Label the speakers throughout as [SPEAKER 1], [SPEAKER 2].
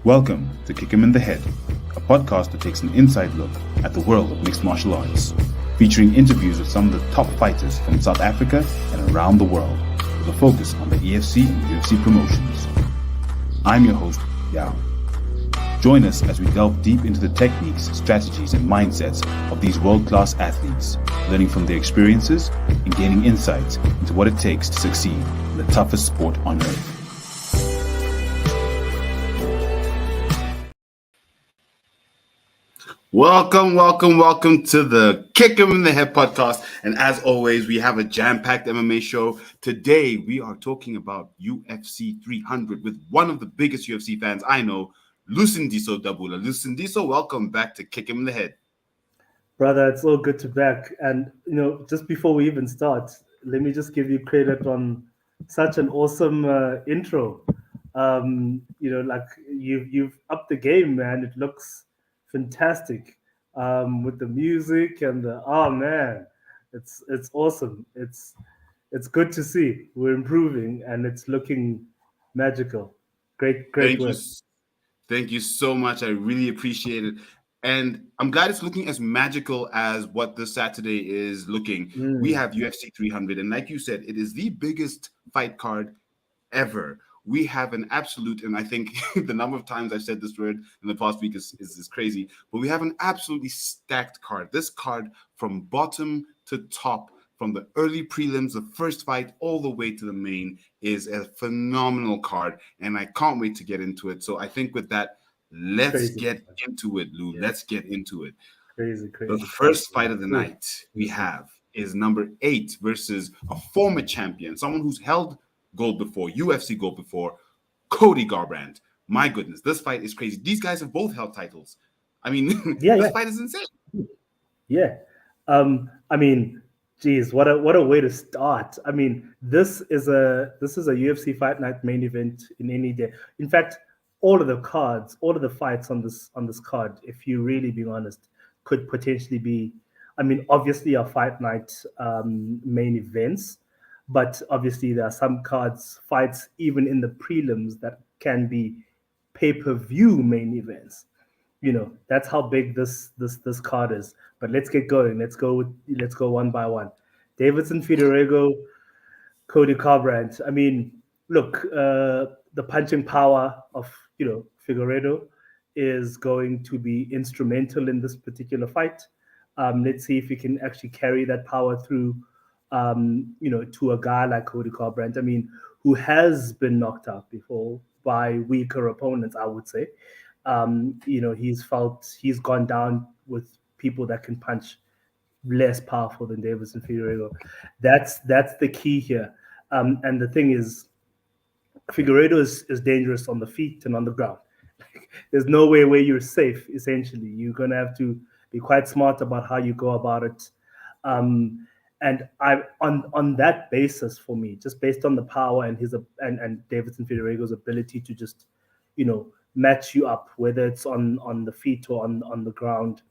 [SPEAKER 1] Welcome to Kick 'Em in the Head, a podcast that takes an inside look at the world of mixed martial arts, featuring interviews with some of the top fighters from South Africa and around the world, with a focus on the EFC and UFC promotions. I'm your host, Yao. Join us as we delve deep into the techniques, strategies, and mindsets of these world-class athletes, learning from their experiences and gaining insights into what it takes to succeed in the toughest sport on earth. Welcome to the Kick 'Em in the Head podcast. And as always, we have a jam-packed MMA show. Today, we are talking about UFC 300 with one of the biggest UFC fans I know, Lusindiso Dabula. Lusindiso, welcome back to Kick 'Em in the Head.
[SPEAKER 2] Brother, it's all good to back. And, just before we even start, let me just give you credit on such an awesome intro. You've upped the game, man. It looks fantastic with the music and it's awesome. It's good to see we're improving and it's looking magical. Great work.
[SPEAKER 1] Thank you so much. I really appreciate it. And I'm glad it's looking as magical as what this Saturday is looking. We have UFC 300, and like you said, it is the biggest fight card ever. We have an absolute, and I think the number of times I've said this word in the past week is crazy, but we have an absolutely stacked card. This card from bottom to top, from the early prelims, the first fight, all the way to the main, is a phenomenal card, and I can't wait to get into it. So I think with that, let's get into it, Lou. Yeah. Let's get into it.
[SPEAKER 2] Crazy.
[SPEAKER 1] The first fight of the night we have is number 8 versus a former champion, someone who's held gold before, UFC gold before, Cody Garbrandt. My goodness, this fight is crazy. These guys have both held titles. I mean, this fight is insane.
[SPEAKER 2] Yeah. Geez, what a way to start. I mean, this is a UFC Fight Night main event in any day. In fact, all of the fights on this card, if you really being honest, could potentially be, obviously our Fight Night main events, but obviously there are some fights even in the prelims that can be pay-per-view main events. That's how big this card is. But let's get going. Let's go one by one. Deiveson Figueiredo, Cody Garbrandt. I mean, look, the punching power of Figueiredo is going to be instrumental in this particular fight. Let's see if he can actually carry that power through, to a guy like Cody Garbrandt. I mean, who has been knocked out before by weaker opponents, I would say. He's gone down with people that can punch less powerful than Deiveson Figueiredo. That's the key here. And the thing is, Figueiredo is dangerous on the feet and on the ground. There's no way where you're safe, essentially. You're going to have to be quite smart about how you go about it. And on that basis, for me, just based on the power and and Deiveson Figueiredo's ability to just, match you up, whether it's on the feet or on the ground,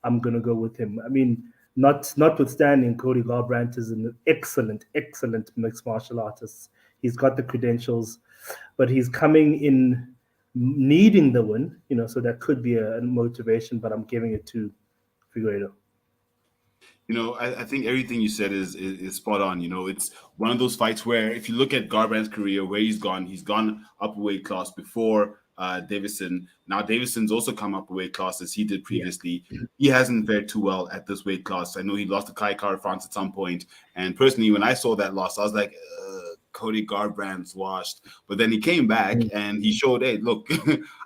[SPEAKER 2] I'm going to go with him. I mean, notwithstanding, Cody Garbrandt is an excellent mixed martial artist. He's got the credentials, but he's coming in needing the win, so that could be a motivation, but I'm giving it to Figueiredo.
[SPEAKER 1] I think everything you said is spot on. It's one of those fights where if you look at Garbrandt's career, where he's gone up a weight class before Deiveson. Now Deiveson's also come up a weight class as he did previously. Yeah. He hasn't fared too well at this weight class. I know he lost to Kai Kara-France at some point. And personally, when I saw that loss, I was like, Cody Garbrandt's washed. But then he came back and he showed, hey, look,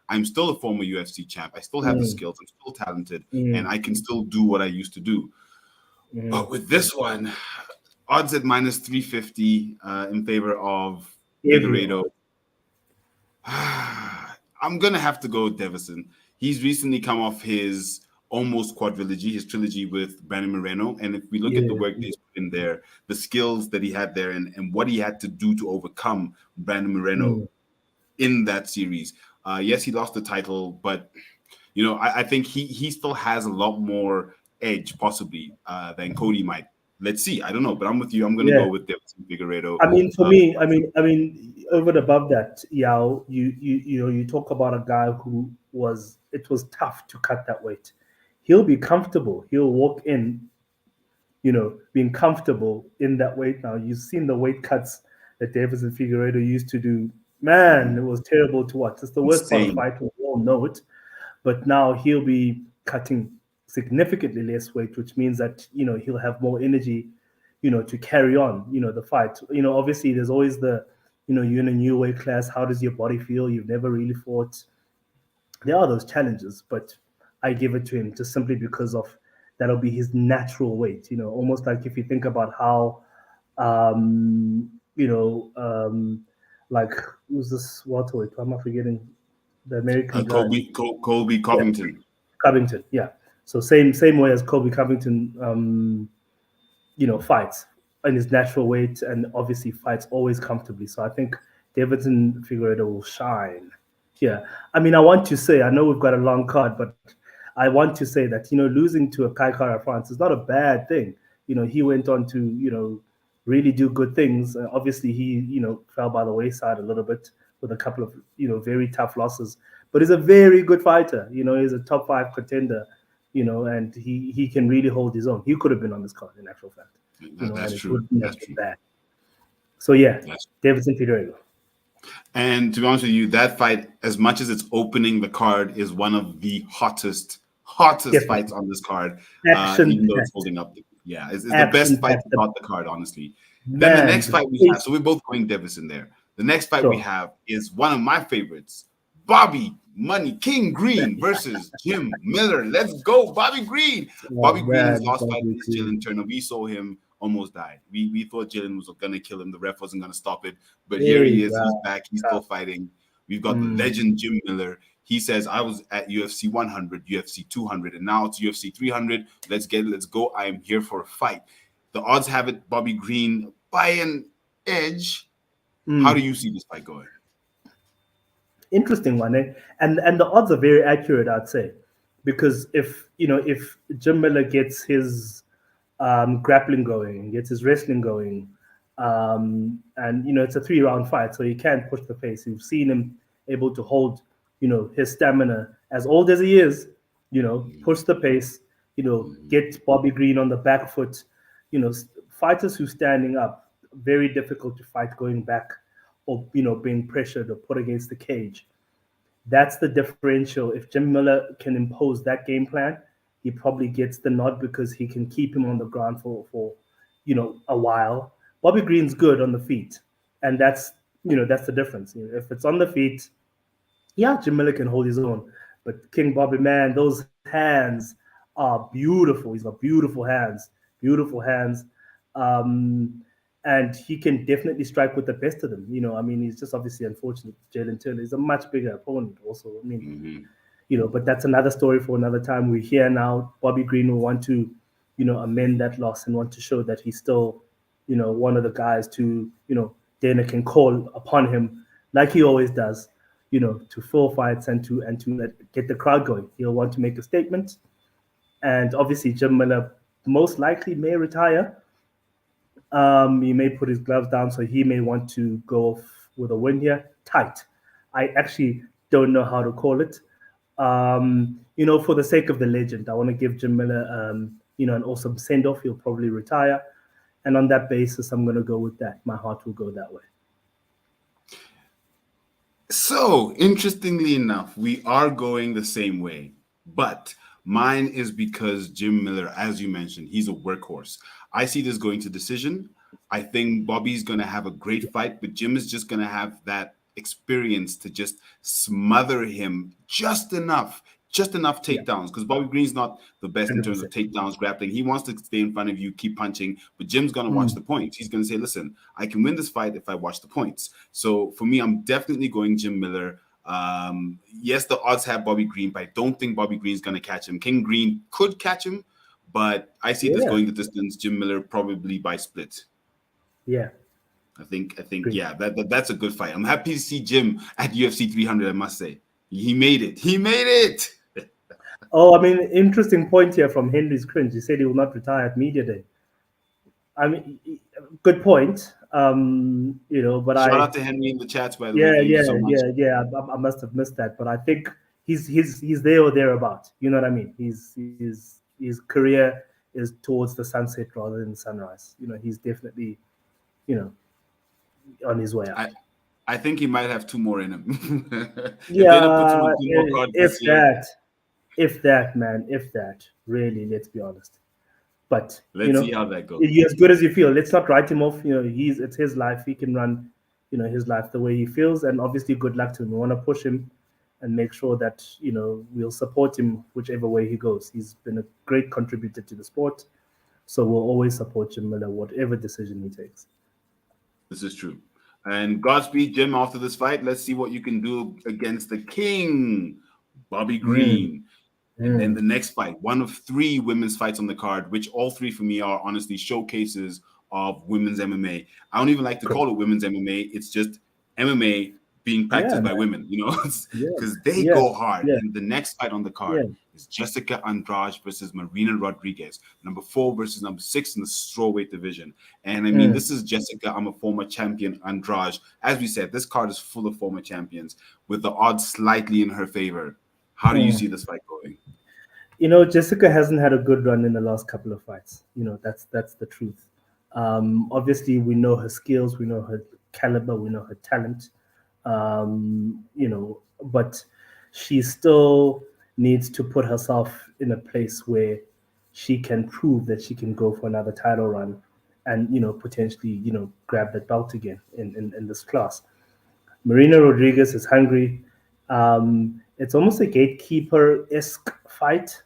[SPEAKER 1] I'm still a former UFC champ. I still have the skills. I'm still talented. And I can still do what I used to do. But with this one, odds at minus 350 in favor of Figueiredo. I'm going to have to go with Deiveson. He's recently come off his almost quadrilogy, his trilogy with Brandon Moreno. And if we look at the work he's put in there, the skills that he had there and what he had to do to overcome Brandon Moreno in that series. Yes, he lost the title, but, I think he still has a lot more edge possibly than Cody might. Let's see. I don't know, but I'm with you. I'm going to go with Deiveson Figueiredo.
[SPEAKER 2] For me, over and above that, Yao, you talk about a guy who was it was tough to cut that weight. He'll be comfortable. He'll walk in, being comfortable in that weight now. You've seen the weight cuts that Davis and Figueiredo used to do. Man, it was terrible to watch. It's the worst part of
[SPEAKER 1] Insane.
[SPEAKER 2] fighting. We all know it. But now he'll be cutting significantly less weight, which means that he'll have more energy, to carry on, the fight. Obviously there's always you're in a new weight class. How does your body feel? You've never really fought. There are those challenges, but I give it to him just simply because of that'll be his natural weight. Almost like if you think about how, um, you know, um, like who's this welterweight? Why am I forgetting the American guy?
[SPEAKER 1] Colby
[SPEAKER 2] Yeah,
[SPEAKER 1] Covington.
[SPEAKER 2] Covington. Yeah. So same way as Kobe Covington, fights in his natural weight and obviously fights always comfortably. So I think Davidson Figueredo will shine here. I mean, I want to say, I know we've got a long card, but I want to say that, losing to a Kai Kara France is not a bad thing. He went on to, really do good things. Obviously, he, fell by the wayside a little bit with a couple of, very tough losses, but he's a very good fighter. He's a top 5 contender, and he can really hold his own. He could have been on this card in actual fact,
[SPEAKER 1] That's
[SPEAKER 2] and it
[SPEAKER 1] true.
[SPEAKER 2] wouldn't have
[SPEAKER 1] That's
[SPEAKER 2] been
[SPEAKER 1] true.
[SPEAKER 2] bad. So yeah,
[SPEAKER 1] That's
[SPEAKER 2] Davidson Figueiredo.
[SPEAKER 1] And to be honest with you, that fight, as much as it's opening the card, is one of the hottest fights
[SPEAKER 2] Definitely
[SPEAKER 1] on this card.
[SPEAKER 2] action
[SPEAKER 1] Even though it's
[SPEAKER 2] packed,
[SPEAKER 1] holding up, it's the best
[SPEAKER 2] action
[SPEAKER 1] fight
[SPEAKER 2] packed.
[SPEAKER 1] about the card, honestly. Then the
[SPEAKER 2] Man,
[SPEAKER 1] next
[SPEAKER 2] the
[SPEAKER 1] fight we have,
[SPEAKER 2] pace.
[SPEAKER 1] so we're both going Davison there. The next fight we
[SPEAKER 2] Sure.
[SPEAKER 1] have is one of my favorites, Bobby Money King Green versus Jim Miller. Let's go, Bobby Green.
[SPEAKER 2] Oh
[SPEAKER 1] Bobby Green's
[SPEAKER 2] man,
[SPEAKER 1] last fight
[SPEAKER 2] Bobby
[SPEAKER 1] against
[SPEAKER 2] Green.
[SPEAKER 1] Jalen Turner, we saw him almost died. We thought Jalen was gonna kill him. The ref wasn't gonna stop it, but here
[SPEAKER 2] Hey,
[SPEAKER 1] he is. He's
[SPEAKER 2] wow,
[SPEAKER 1] back. He's still
[SPEAKER 2] tough.
[SPEAKER 1] fighting. We've got the
[SPEAKER 2] Mm.
[SPEAKER 1] legend Jim Miller. He says, I was at UFC 100, UFC 200, and now it's UFC 300. Let's go. I am here for a fight. The odds have it Bobby Green by an edge. How do
[SPEAKER 2] Mm.
[SPEAKER 1] you see this fight going?
[SPEAKER 2] Interesting one, eh? And the odds are very accurate, I'd say, because if Jim Miller gets his grappling going, gets his wrestling going, and it's a 3-round fight, so he can push the pace. You've seen him able to hold, his stamina as old as he is, push the pace, get Bobby Green on the back foot. Fighters who standing up, very difficult to fight going back or being pressured or put against the cage. That's the differential. If Jim Miller can impose that game plan, he probably gets the nod because he can keep him on the ground for a while. Bobby Green's good on the feet, and that's the difference. If it's on the feet, yeah, Jim Miller can hold his own. But King Bobby, man, those hands are beautiful. He's got beautiful hands. Um, and he can definitely strike with the best of them. I mean, he's just obviously unfortunate. Jalen Turner is a much bigger opponent, also. I mean,
[SPEAKER 1] Mm-hmm.
[SPEAKER 2] but that's another story for another time. We're here now. Bobby Green will want to, amend that loss and want to show that he's still, one of the guys to, Dana can call upon him like he always does, to fill fights and to get the crowd going. He'll want to make a statement, and obviously Jim Miller most likely may retire. He may put his gloves down, so he may want to go off with a win here. Tight. I actually don't know how to call it. For the sake of the legend, I want to give Jim Miller, an awesome send off. He'll probably retire, and on that basis, I'm going to go with that. My heart will go that way.
[SPEAKER 1] So, interestingly enough, we are going the same way, but mine is because Jim Miller, as you mentioned, he's a workhorse. I see this going to decision. I think Bobby's going to have a great fight, but Jim is just going to have that experience to just smother him just enough
[SPEAKER 2] Yeah,
[SPEAKER 1] takedowns, because Bobby Green's not the best in terms of
[SPEAKER 2] 100%.
[SPEAKER 1] takedowns, grappling. He wants to stay in front of you, keep punching, but Jim's going to watch
[SPEAKER 2] Mm.
[SPEAKER 1] the points. He's going to say, listen, I can win this fight if I watch the points. So for me, I'm definitely going Jim Miller. Yes, the odds have Bobby Green, but I don't think Bobby Green's going to catch him. King Green could catch him, but I see this
[SPEAKER 2] Yeah,
[SPEAKER 1] going the distance. Jim Miller probably by split.
[SPEAKER 2] yeah,
[SPEAKER 1] I think,
[SPEAKER 2] agree.
[SPEAKER 1] yeah, that's a good fight. I'm happy to see Jim at UFC 300. I must say, he made it. He made it.
[SPEAKER 2] Oh, I mean, interesting point here from Henry's Cringe. He said he will not retire at media day. I mean, good point. But
[SPEAKER 1] Shout out to Henry in the chats, by the way.
[SPEAKER 2] yeah,
[SPEAKER 1] Thank you
[SPEAKER 2] yeah,
[SPEAKER 1] so much.
[SPEAKER 2] yeah, yeah. I must have missed that, but I think he's there or thereabout. You know what I mean? His career is towards the sunset rather than the sunrise. He's definitely you know on his way
[SPEAKER 1] I,
[SPEAKER 2] out.
[SPEAKER 1] I think he might have two more in him. If they don't put him
[SPEAKER 2] Yeah,
[SPEAKER 1] on two more cards
[SPEAKER 2] if
[SPEAKER 1] this year,
[SPEAKER 2] that, if that, man, if that. Really, let's be honest. But
[SPEAKER 1] let's see how that goes.
[SPEAKER 2] you're as good as you feel. Let's not write him off. It's his life. He can run, his life the way he feels. And obviously, good luck to him. We want to push him and make sure that we'll support him whichever way he goes. He's been a great contributor to the sport, so we'll always support him no matter whatever decision he takes.
[SPEAKER 1] This is true. And Godspeed, Jim, after this fight. Let's see what you can do against the king, Bobby
[SPEAKER 2] Mm,
[SPEAKER 1] Green. And then
[SPEAKER 2] mm,
[SPEAKER 1] the next fight, one of three women's fights on the card, which all three for me are honestly showcases of women's MMA. I don't even like to call
[SPEAKER 2] correct.
[SPEAKER 1] it women's MMA. It's just MMA being
[SPEAKER 2] Yeah,
[SPEAKER 1] practiced by
[SPEAKER 2] man.
[SPEAKER 1] women,
[SPEAKER 2] Yeah,
[SPEAKER 1] because they
[SPEAKER 2] yeah,
[SPEAKER 1] go hard.
[SPEAKER 2] yeah,
[SPEAKER 1] And the next fight on the
[SPEAKER 2] yeah.
[SPEAKER 1] card is Jessica Andrade versus Marina Rodriguez, number 4 versus number 6 in the strawweight division. And I mean,
[SPEAKER 2] Mm,
[SPEAKER 1] this is Jessica. I'm a former champion, Andrade. As we said, this card is full of former champions with the odds slightly in her favor. How do you
[SPEAKER 2] mm.
[SPEAKER 1] see this fight going?
[SPEAKER 2] Jessica hasn't had a good run in the last couple of fights. That's the truth. Obviously, we know her skills, we know her caliber, we know her talent. But she still needs to put herself in a place where she can prove that she can go for another title run and potentially grab that belt again in this class. Marina Rodriguez is hungry. It's almost a gatekeeper esque fight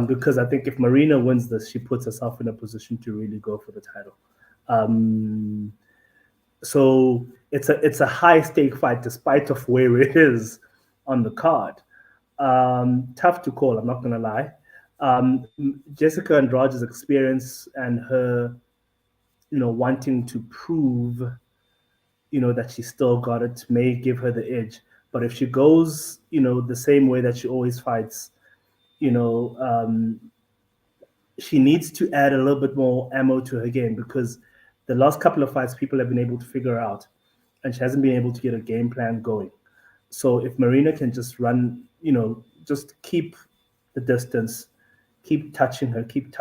[SPEAKER 2] because I think if Marina wins this, she puts herself in a position to really go for the title. Um, so it's a high stake fight, despite of where it is on the card. Tough to call. I'm not gonna lie. Jessica Andrade's experience and her, wanting to prove that she still got it may give her the edge. But if she goes, the same way that she always fights, you know, um, she needs to add a little bit more ammo to her game because the last couple of fights people have been able to figure out, and she hasn't been able to get a game plan going. So if Marina can just run, just keep the distance, keep touching her, keep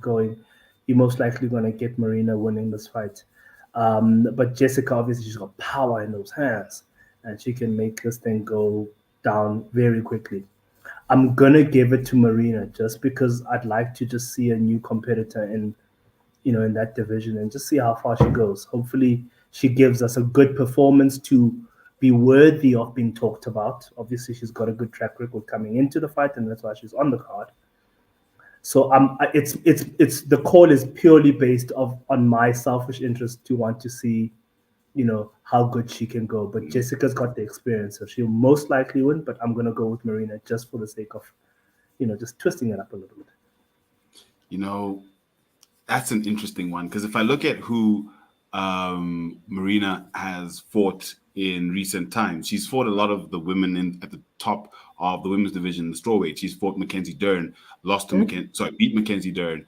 [SPEAKER 2] going, you're most likely going to get Marina winning this fight. But Jessica, obviously, she's got power in those hands, and she can make this thing go down very quickly. I'm gonna give it to Marina just because I'd like to just see a new competitor in that division and just see how far she goes. Hopefully, she gives us a good performance to be worthy of being talked about. Obviously, she's got a good track record coming into the fight, and that's why she's on the card. So it's the call is purely based on my selfish interest to want to see how good she can go. But Jessica's got the experience, so she'll most likely win. But I'm gonna go with Marina just for the sake of just twisting it up a little bit.
[SPEAKER 1] You know, that's an interesting one because if I look at who Marina has fought in recent times, she's fought a lot of the women at the top of the women's division, the strawweight. She's fought Mackenzie Dern, lost to beat Mackenzie Dern.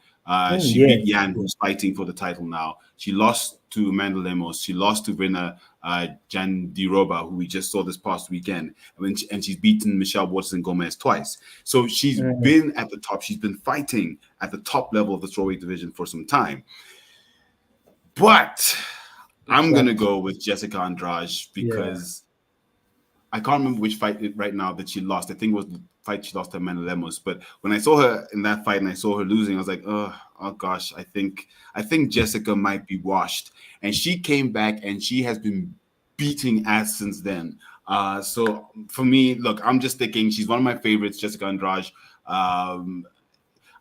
[SPEAKER 1] She beat
[SPEAKER 2] Yes.
[SPEAKER 1] Yan, who's fighting for the title now. She lost to Amanda Lemos. She lost to Rina Jandiroba, who we just saw this past weekend. And she's beaten Michelle Watson Gomez twice. So she's
[SPEAKER 2] Mm,
[SPEAKER 1] been at the top. She's been fighting at the top level of the strawweight division for some time. But I'm going to
[SPEAKER 2] but
[SPEAKER 1] go with Jessica Andrade
[SPEAKER 2] yeah.
[SPEAKER 1] because I can't remember which fight right now that she lost. I think it was the fight she lost to Amanda Lemos. But when I saw her in that fight and I saw her losing, I was like, oh gosh, I think Jessica might be washed. And she came back and she has been beating ass since then. So for me, look, I'm just thinking she's one of my favorites, Jessica Andrade. Um,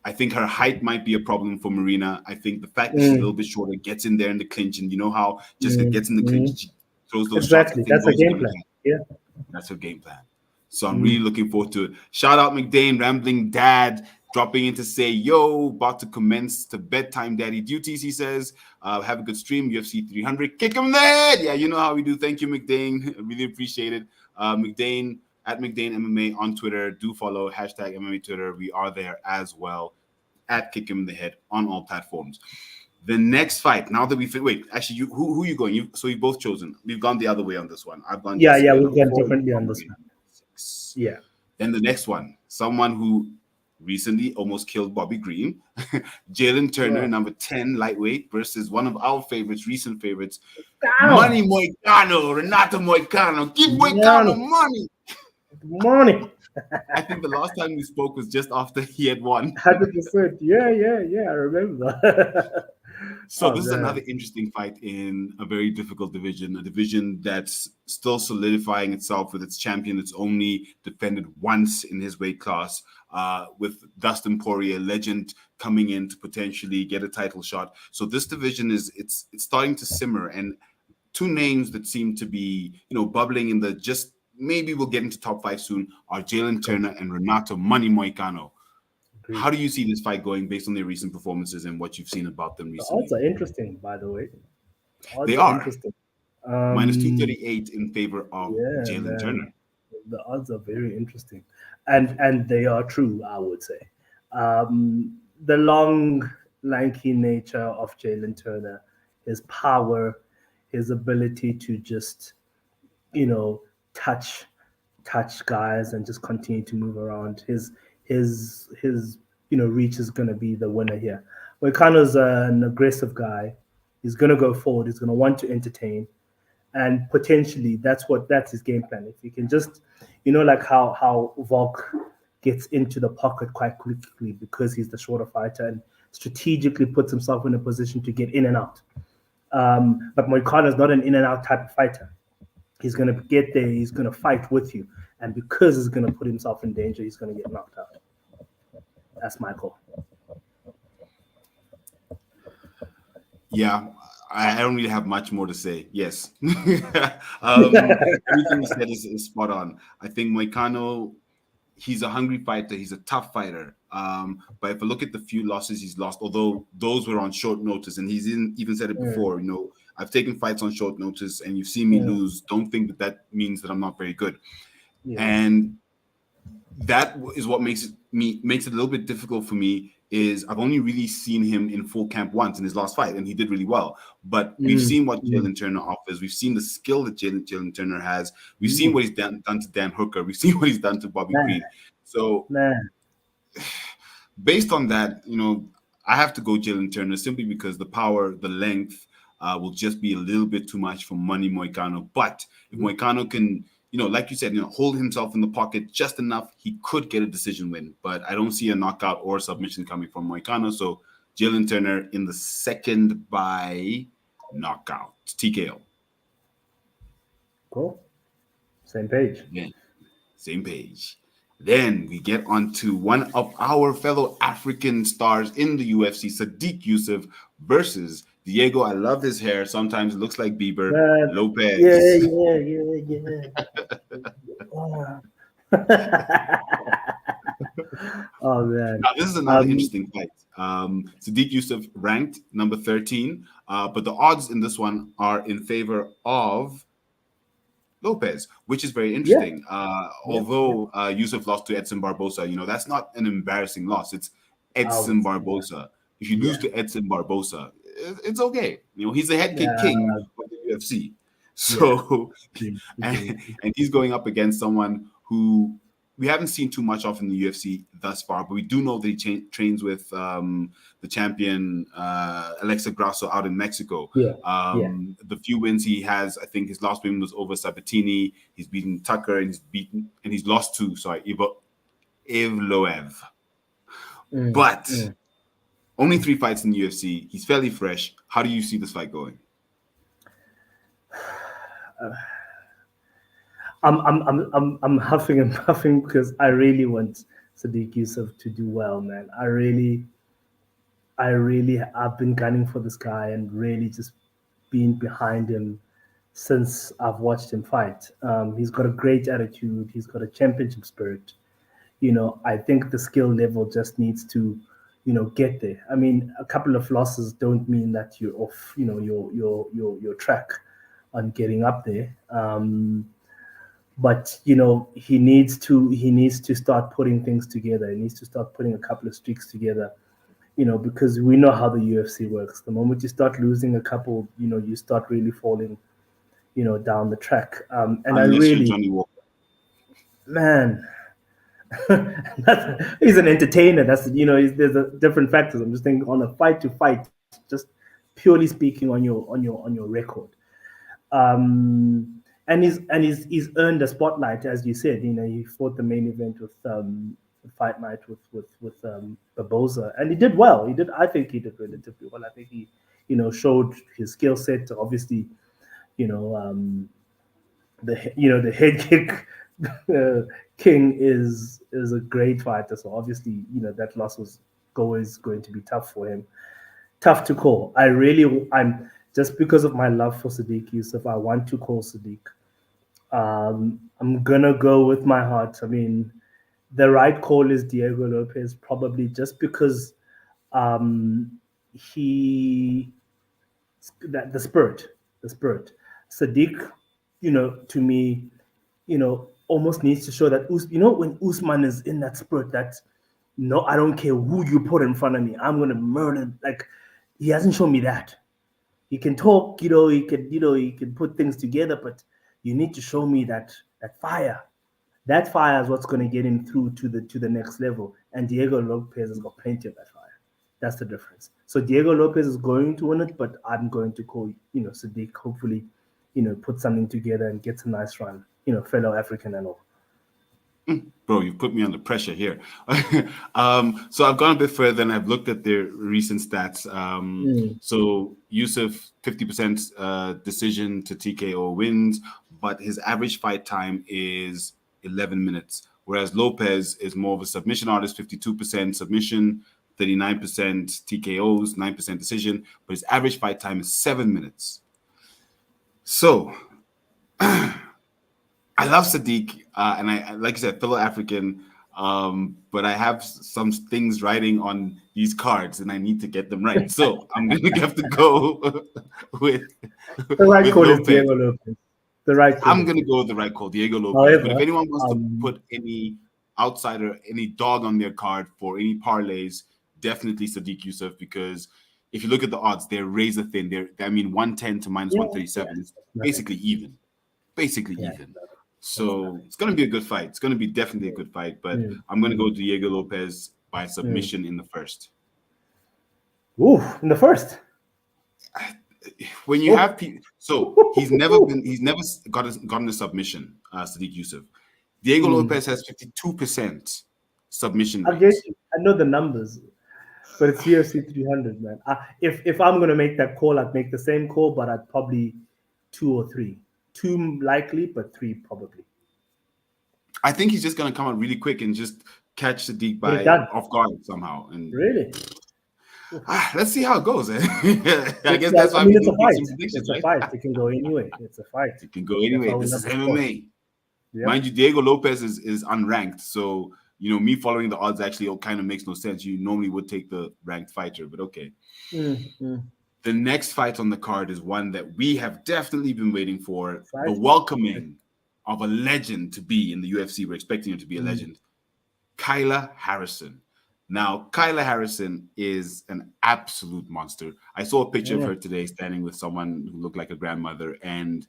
[SPEAKER 1] I think her height might be a problem for Marina. I think the fact that she's a little
[SPEAKER 2] Mm,
[SPEAKER 1] bit shorter gets in there in the clinch, and you know how Jessica
[SPEAKER 2] mm,
[SPEAKER 1] gets in the clinch,
[SPEAKER 2] mm.
[SPEAKER 1] she throws those shots. I
[SPEAKER 2] Exactly.
[SPEAKER 1] think
[SPEAKER 2] That's a
[SPEAKER 1] those are
[SPEAKER 2] game
[SPEAKER 1] going to
[SPEAKER 2] plan.
[SPEAKER 1] be
[SPEAKER 2] Yeah.
[SPEAKER 1] that's her game plan. So I'm really
[SPEAKER 2] Mm.
[SPEAKER 1] looking forward to it. Shout out McDane, Rambling Dad, dropping in to say, yo, about to commence the bedtime daddy duties, he says. Have a good stream, UFC 300. Kick him in the head. Yeah, you know how we do. Thank you, McDane. Really appreciate it. McDane, at McDane MMA on Twitter. Do follow hashtag MMA Twitter. We are there as well at Kick Him in the Head on all platforms. The next fight. Now that wait, actually, who are you going? So you've both chosen. We've gone the other way on this one. I've gone
[SPEAKER 2] Yeah,
[SPEAKER 1] Jesse
[SPEAKER 2] yeah,
[SPEAKER 1] at
[SPEAKER 2] we've
[SPEAKER 1] number
[SPEAKER 2] gone
[SPEAKER 1] 4.
[SPEAKER 2] differently on this one.
[SPEAKER 1] 6.
[SPEAKER 2] Yeah.
[SPEAKER 1] Then the next one, someone who recently almost killed Bobby Green, Jalen Turner,
[SPEAKER 2] Oh.
[SPEAKER 1] number 10 lightweight, versus one of our favorites, recent favorites,
[SPEAKER 2] Down.
[SPEAKER 1] Money Moicano, Renato Moicano. Give Moicano
[SPEAKER 2] Money.
[SPEAKER 1] money.
[SPEAKER 2] Money.
[SPEAKER 1] I think the last time we spoke was just after he had won.
[SPEAKER 2] 100%. Yeah, I remember.
[SPEAKER 1] So
[SPEAKER 2] Oh
[SPEAKER 1] this is another
[SPEAKER 2] man.
[SPEAKER 1] interesting fight in a very difficult division, a division that's still solidifying itself with its champion. It's only defended once in his weight class, with Dustin Poirier, legend, coming in to potentially get a title shot. So this division it's starting to simmer, and two names that seem to be bubbling in the just maybe we'll get into top 5 soon are Jalen Turner and Renato Money Moicano.
[SPEAKER 2] Agreed.
[SPEAKER 1] How do you see this fight going based on their recent performances and what you've seen about them
[SPEAKER 2] The odds
[SPEAKER 1] recently?
[SPEAKER 2] are interesting, by the way.
[SPEAKER 1] They
[SPEAKER 2] Odds are
[SPEAKER 1] are
[SPEAKER 2] interesting.
[SPEAKER 1] minus
[SPEAKER 2] Um,
[SPEAKER 1] 238 in favor of
[SPEAKER 2] yeah,
[SPEAKER 1] Jalen
[SPEAKER 2] man.
[SPEAKER 1] Turner.
[SPEAKER 2] The odds are very interesting, and they are true, I would say. The long, lanky nature of Jalen Turner, his power, his ability to just you know touch touch guys and just continue to move around. His reach is going to be the winner here. Moicano's an aggressive guy. He's going to go forward. He's going to want to entertain, and potentially that's his game plan. If he can just, like how Volk gets into the pocket quite quickly because he's the shorter fighter and strategically puts himself in a position to get in and out. But Moicano is not an in and out type of fighter. He's going to get there. He's going to fight with you, and because he's going to put himself in danger, he's going to get knocked out. That's my call.
[SPEAKER 1] Yeah, I don't really have much more to say. Yes. Everything you said is spot on. I think Moicano, he's a hungry fighter. He's a tough fighter. But if I look at the few losses he's lost, although those were on short notice, and even said it
[SPEAKER 2] Mm,
[SPEAKER 1] before, I've taken fights on short notice, and you've seen me
[SPEAKER 2] mm,
[SPEAKER 1] lose. Don't think that means that I'm not very good.
[SPEAKER 2] yeah.
[SPEAKER 1] And that is what makes it a little bit difficult for me. Is I've only really seen him in full camp once in his last fight, and he did really well. But we've
[SPEAKER 2] Mm,
[SPEAKER 1] seen what
[SPEAKER 2] mm,
[SPEAKER 1] Jalen Turner offers. We've seen the skill that Jalen Turner has. We've seen
[SPEAKER 2] mm.
[SPEAKER 1] what he's done to Dan Hooker. We've seen what he's done to Bobby
[SPEAKER 2] Man,
[SPEAKER 1] Green. So
[SPEAKER 2] man.
[SPEAKER 1] based on that, I have to go Jalen Turner simply because the power, the length, will just be a little bit too much for Money Moicano. But if Moicano can, like you said, hold himself in the pocket just enough, he could get a decision win. But I don't see a knockout or submission coming from Moicano. So Jalen Turner in the second by knockout, TKO.
[SPEAKER 2] Cool. Same page.
[SPEAKER 1] Yeah, same page. Then we get on to one of our fellow African stars in the UFC, Sadiq Youssef versus Diego. I love his hair. Sometimes it looks like Bieber.
[SPEAKER 2] Man, yeah,
[SPEAKER 1] Lopez.
[SPEAKER 2] Oh. Oh man.
[SPEAKER 1] Now, this is another interesting fight. Sadiq Youssef ranked number 13, but the odds in this one are in favor of Lopez, which is very
[SPEAKER 2] Yeah,
[SPEAKER 1] interesting.
[SPEAKER 2] yeah, yeah.
[SPEAKER 1] Although Yusuf lost to Edson Barbosa, that's not an embarrassing loss. It's
[SPEAKER 2] I would
[SPEAKER 1] Edson
[SPEAKER 2] say, yeah,
[SPEAKER 1] Barbosa. If you lose
[SPEAKER 2] yeah,
[SPEAKER 1] to Edson Barbosa, it's okay. He's the head kick king
[SPEAKER 2] yeah,
[SPEAKER 1] of the UFC.
[SPEAKER 2] yeah.
[SPEAKER 1] So,
[SPEAKER 2] Agreed, agreed,
[SPEAKER 1] and he's going up against someone who we haven't seen too much of in the UFC thus far, but we do know that he trains with the champion Alexa Grasso out in Mexico.
[SPEAKER 2] yeah, yeah.
[SPEAKER 1] The few wins he has, I think his last win was over Sabatini. He's beaten Tucker and he's lost to Ivloev.
[SPEAKER 2] Mm,
[SPEAKER 1] But
[SPEAKER 2] mm.
[SPEAKER 1] only 3 fights in the UFC. He's fairly fresh. How do you see this fight going?
[SPEAKER 2] I'm huffing and puffing because I really want Sadiq Yusuf to do well, man. I've been gunning for this guy and really just been behind him since I've watched him fight. He's got a great attitude. He's got a championship spirit. I think the skill level just needs to, get there. I mean, a couple of losses don't mean that you're off, your track on getting up there. But he needs to start putting things together. He needs to start putting a couple of streaks together. because we know how the UFC works. The moment you start losing a couple, you start really falling, down the track. And I
[SPEAKER 1] Unless you're
[SPEAKER 2] really,
[SPEAKER 1] Johnny Walker.
[SPEAKER 2] man, he's an entertainer. There's a different factors. I'm just thinking on a fight to fight, just purely speaking on your record. And he's earned a spotlight, as you said. He fought the main event with fight night with Barboza, and he did well. I think he did relatively well. I think he, showed his skill set. Obviously, you know, the head kick king is a great fighter. So obviously, that loss was always going to be tough for him. Tough to call. I'm just because of my love for Sadiq Yusuf, I want to call Sadiq. I'm gonna go with my heart. I mean, the right call is Diego Lopez, probably just because um, he that the spirit. Sadiq, to me, almost needs to show that when Usman is in that spirit, that no, I don't care who you put in front of me, I'm gonna murder. Like, he hasn't shown me that. He can talk, he can put things together, but you need to show me that fire. That fire is what's going to get him through to the next level. And Diego Lopez has got plenty of that fire. That's the difference. So Diego Lopez is going to win it, but I'm going to call Sadiq. Hopefully, put something together and gets a nice run. Fellow African and all.
[SPEAKER 1] Bro, you put me under pressure here. So I've gone a bit further and I've looked at their recent stats. So Yusuf, 50% decision to TKO wins, but his average fight time is 11 minutes. Whereas Lopez is more of a submission artist, 52% submission, 39% TKOs, 9% decision, but his average fight time is 7 minutes. So I love Sadiq, and I like I said, fellow African. But I have some things writing on these cards, and I need to get them right. So I'm going to have to go with
[SPEAKER 2] The right
[SPEAKER 1] with
[SPEAKER 2] call is
[SPEAKER 1] Lopez.
[SPEAKER 2] Diego Lopez. The right call.
[SPEAKER 1] I'm going to go with the right call, Diego Lopez. But if
[SPEAKER 2] However,
[SPEAKER 1] anyone wants to put any outsider, any dog on their card for any parlays, definitely Sadiq Yusuf, because if you look at the odds, they're razor thin. I mean, 110 to minus
[SPEAKER 2] yeah,
[SPEAKER 1] 137 is
[SPEAKER 2] nothing.
[SPEAKER 1] basically even. Basically
[SPEAKER 2] Yeah,
[SPEAKER 1] even.
[SPEAKER 2] that's
[SPEAKER 1] So
[SPEAKER 2] nothing.
[SPEAKER 1] it's going to be a good fight. It's going to be definitely a good fight, but
[SPEAKER 2] Mm,
[SPEAKER 1] I'm going to go
[SPEAKER 2] mm,
[SPEAKER 1] Diego Lopez by
[SPEAKER 2] mm.
[SPEAKER 1] submission in the first.
[SPEAKER 2] Ooh, in the first.
[SPEAKER 1] When you have
[SPEAKER 2] Oh.
[SPEAKER 1] people, so he's never gotten a submission, Sadiq Yusuf. Diego
[SPEAKER 2] Mm.
[SPEAKER 1] Lopez has 52% submission
[SPEAKER 2] I get
[SPEAKER 1] rate.
[SPEAKER 2] you. I know the numbers, but it's UFC 300, man. If I'm gonna make that call, I'd make the same call, but I'd probably two or three. Two likely, but three probably.
[SPEAKER 1] I think he's just going to come out really quick and just catch Sadiq
[SPEAKER 2] Get it
[SPEAKER 1] by
[SPEAKER 2] done.
[SPEAKER 1] off guard somehow. And
[SPEAKER 2] Really?
[SPEAKER 1] let's see how it goes. I guess
[SPEAKER 2] Yeah,
[SPEAKER 1] that's
[SPEAKER 2] I
[SPEAKER 1] why
[SPEAKER 2] mean,
[SPEAKER 1] we
[SPEAKER 2] it's a
[SPEAKER 1] need to make
[SPEAKER 2] fight.
[SPEAKER 1] some predictions,
[SPEAKER 2] It's a
[SPEAKER 1] right?
[SPEAKER 2] fight. It can go anyway. It's a fight.
[SPEAKER 1] It can go
[SPEAKER 2] That's
[SPEAKER 1] anyway.
[SPEAKER 2] why we
[SPEAKER 1] This
[SPEAKER 2] love
[SPEAKER 1] is
[SPEAKER 2] the sport.
[SPEAKER 1] MMA. Mind
[SPEAKER 2] Yep.
[SPEAKER 1] you, Diego Lopez is unranked. So, me following the odds actually kind of makes no sense. You normally would take the ranked fighter, but okay.
[SPEAKER 2] Mm, mm.
[SPEAKER 1] The next fight on the card is one that we have definitely been waiting for, the
[SPEAKER 2] Exciting.
[SPEAKER 1] welcoming of a legend to be in the UFC. We're expecting him to be a
[SPEAKER 2] Mm.
[SPEAKER 1] legend. Kyla Harrison. Now, Kyla Harrison is an absolute monster. I saw a picture of
[SPEAKER 2] Mm.
[SPEAKER 1] her today standing with someone who looked like a grandmother, and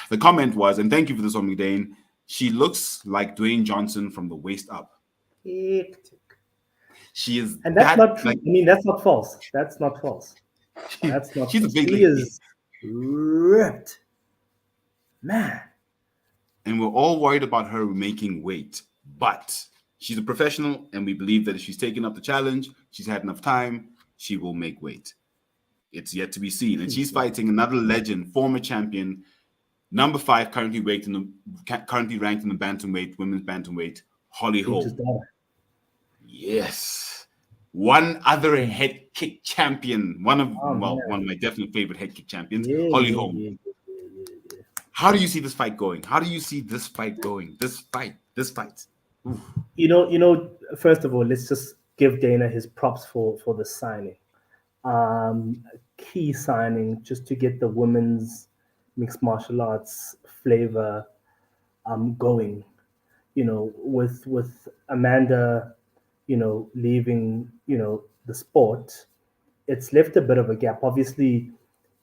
[SPEAKER 1] the comment was, and thank you for this, Omidane, she looks like Dwayne Johnson from the waist up.
[SPEAKER 2] Hectic.
[SPEAKER 1] She is
[SPEAKER 2] And that's
[SPEAKER 1] that
[SPEAKER 2] not true.
[SPEAKER 1] like
[SPEAKER 2] I mean, that's not false. That's not false. That's not
[SPEAKER 1] she's a
[SPEAKER 2] false.
[SPEAKER 1] big
[SPEAKER 2] She
[SPEAKER 1] lady.
[SPEAKER 2] is ripped, man.
[SPEAKER 1] And we're all worried about her making weight. But she's a professional, and we believe that if she's taken up the challenge, she's had enough time, she will make weight. It's yet to be seen. And she's fighting another legend, former champion, number 5, currently ranked in the bantamweight, women's bantamweight, Holly
[SPEAKER 2] Binge's
[SPEAKER 1] Holm.
[SPEAKER 2] daughter.
[SPEAKER 1] Yes. One other
[SPEAKER 2] Mm.
[SPEAKER 1] head kick champion,
[SPEAKER 2] Oh
[SPEAKER 1] one
[SPEAKER 2] man.
[SPEAKER 1] of my definite favorite head kick champions,
[SPEAKER 2] Yeah,
[SPEAKER 1] Holly
[SPEAKER 2] yeah,
[SPEAKER 1] Holm.
[SPEAKER 2] yeah, yeah.
[SPEAKER 1] How do you see this fight going? How do you see this fight going? This fight. Oof.
[SPEAKER 2] First of all, let's just give Dana his props for the signing. Key signing just to get the women's mixed martial arts flavor going. With Amanda, leaving, the sport, it's left a bit of a gap. Obviously,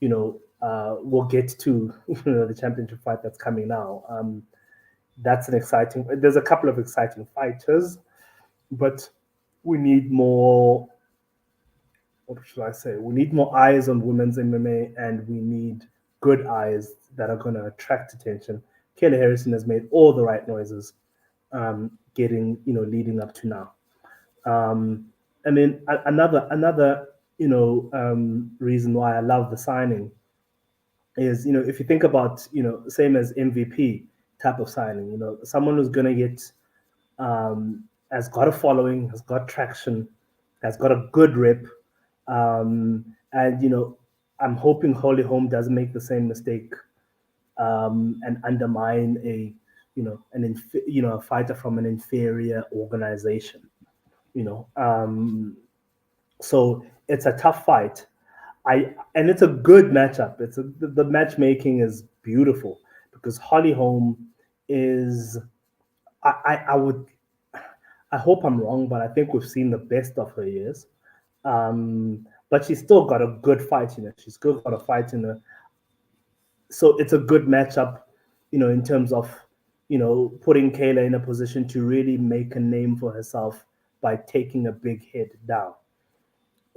[SPEAKER 2] we'll get to the championship fight that's coming now. That's an exciting. There's a couple of exciting fighters, but we need more. What should I say? We need more eyes on women's MMA, and we need good eyes that are going to attract attention. Kayla Harrison has made all the right noises, leading up to now. And then another reason why I love the signing is, if you think about, same as MVP type of signing, someone who's going to get, has got a following, has got traction, has got a good rep. And, I'm hoping Holly Holm doesn't make the same mistake and undermine a fighter from an inferior organization, so it's a tough fight. And it's a good matchup. The matchmaking is beautiful because Holly Holm is. I hope I'm wrong, but I think we've seen the best of her years. But she's still got a good fight in her. She's still got a fight in her. So it's a good matchup, in terms of, putting Kayla in a position to really make a name for herself by taking a big hit down.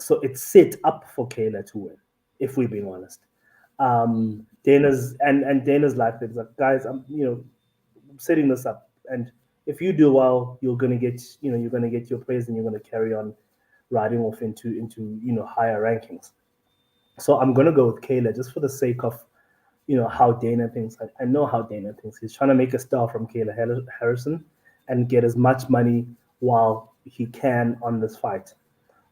[SPEAKER 2] So it's set up for Kayla to win, if we're being honest. Dana's like this, like, guys, I'm setting this up, and if you do well, you're gonna get your praise, and you're gonna carry on riding off into higher rankings. So I'm gonna go with Kayla just for the sake of how Dana thinks. I know how Dana thinks. He's trying to make a star from Kayla Harrison and get as much money while he can on this fight.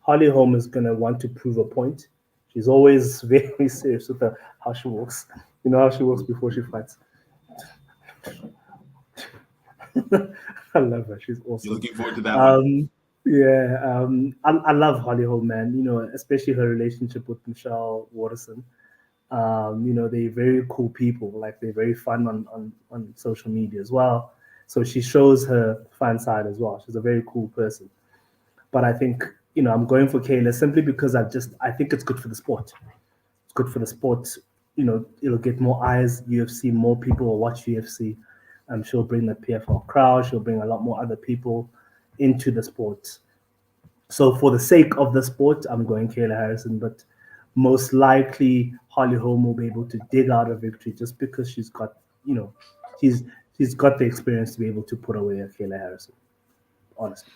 [SPEAKER 2] Holly Holm is going to want to prove a point. She's always very serious with how she walks. You know how she walks before she fights. I love her. She's awesome.
[SPEAKER 1] You're looking forward to that one.
[SPEAKER 2] Yeah, I love Holly Holm, man. Especially her relationship with Michelle Waterson. They're very cool people. Like, they're very fun on social media as well. So she shows her fun side as well. She's a very cool person. But I think, I'm going for Kayla simply because I think it's good for the sport. It's good for the sport. It'll get more eyes, UFC, more people will watch UFC. She'll bring the PFL crowd. She'll bring a lot more other people into the sport. So for the sake of the sport, I'm going Kayla Harrison, but most likely Holly Holm will be able to dig out a victory just because she's got, she's got the experience to be able to put away a Kayla Harrison, honestly.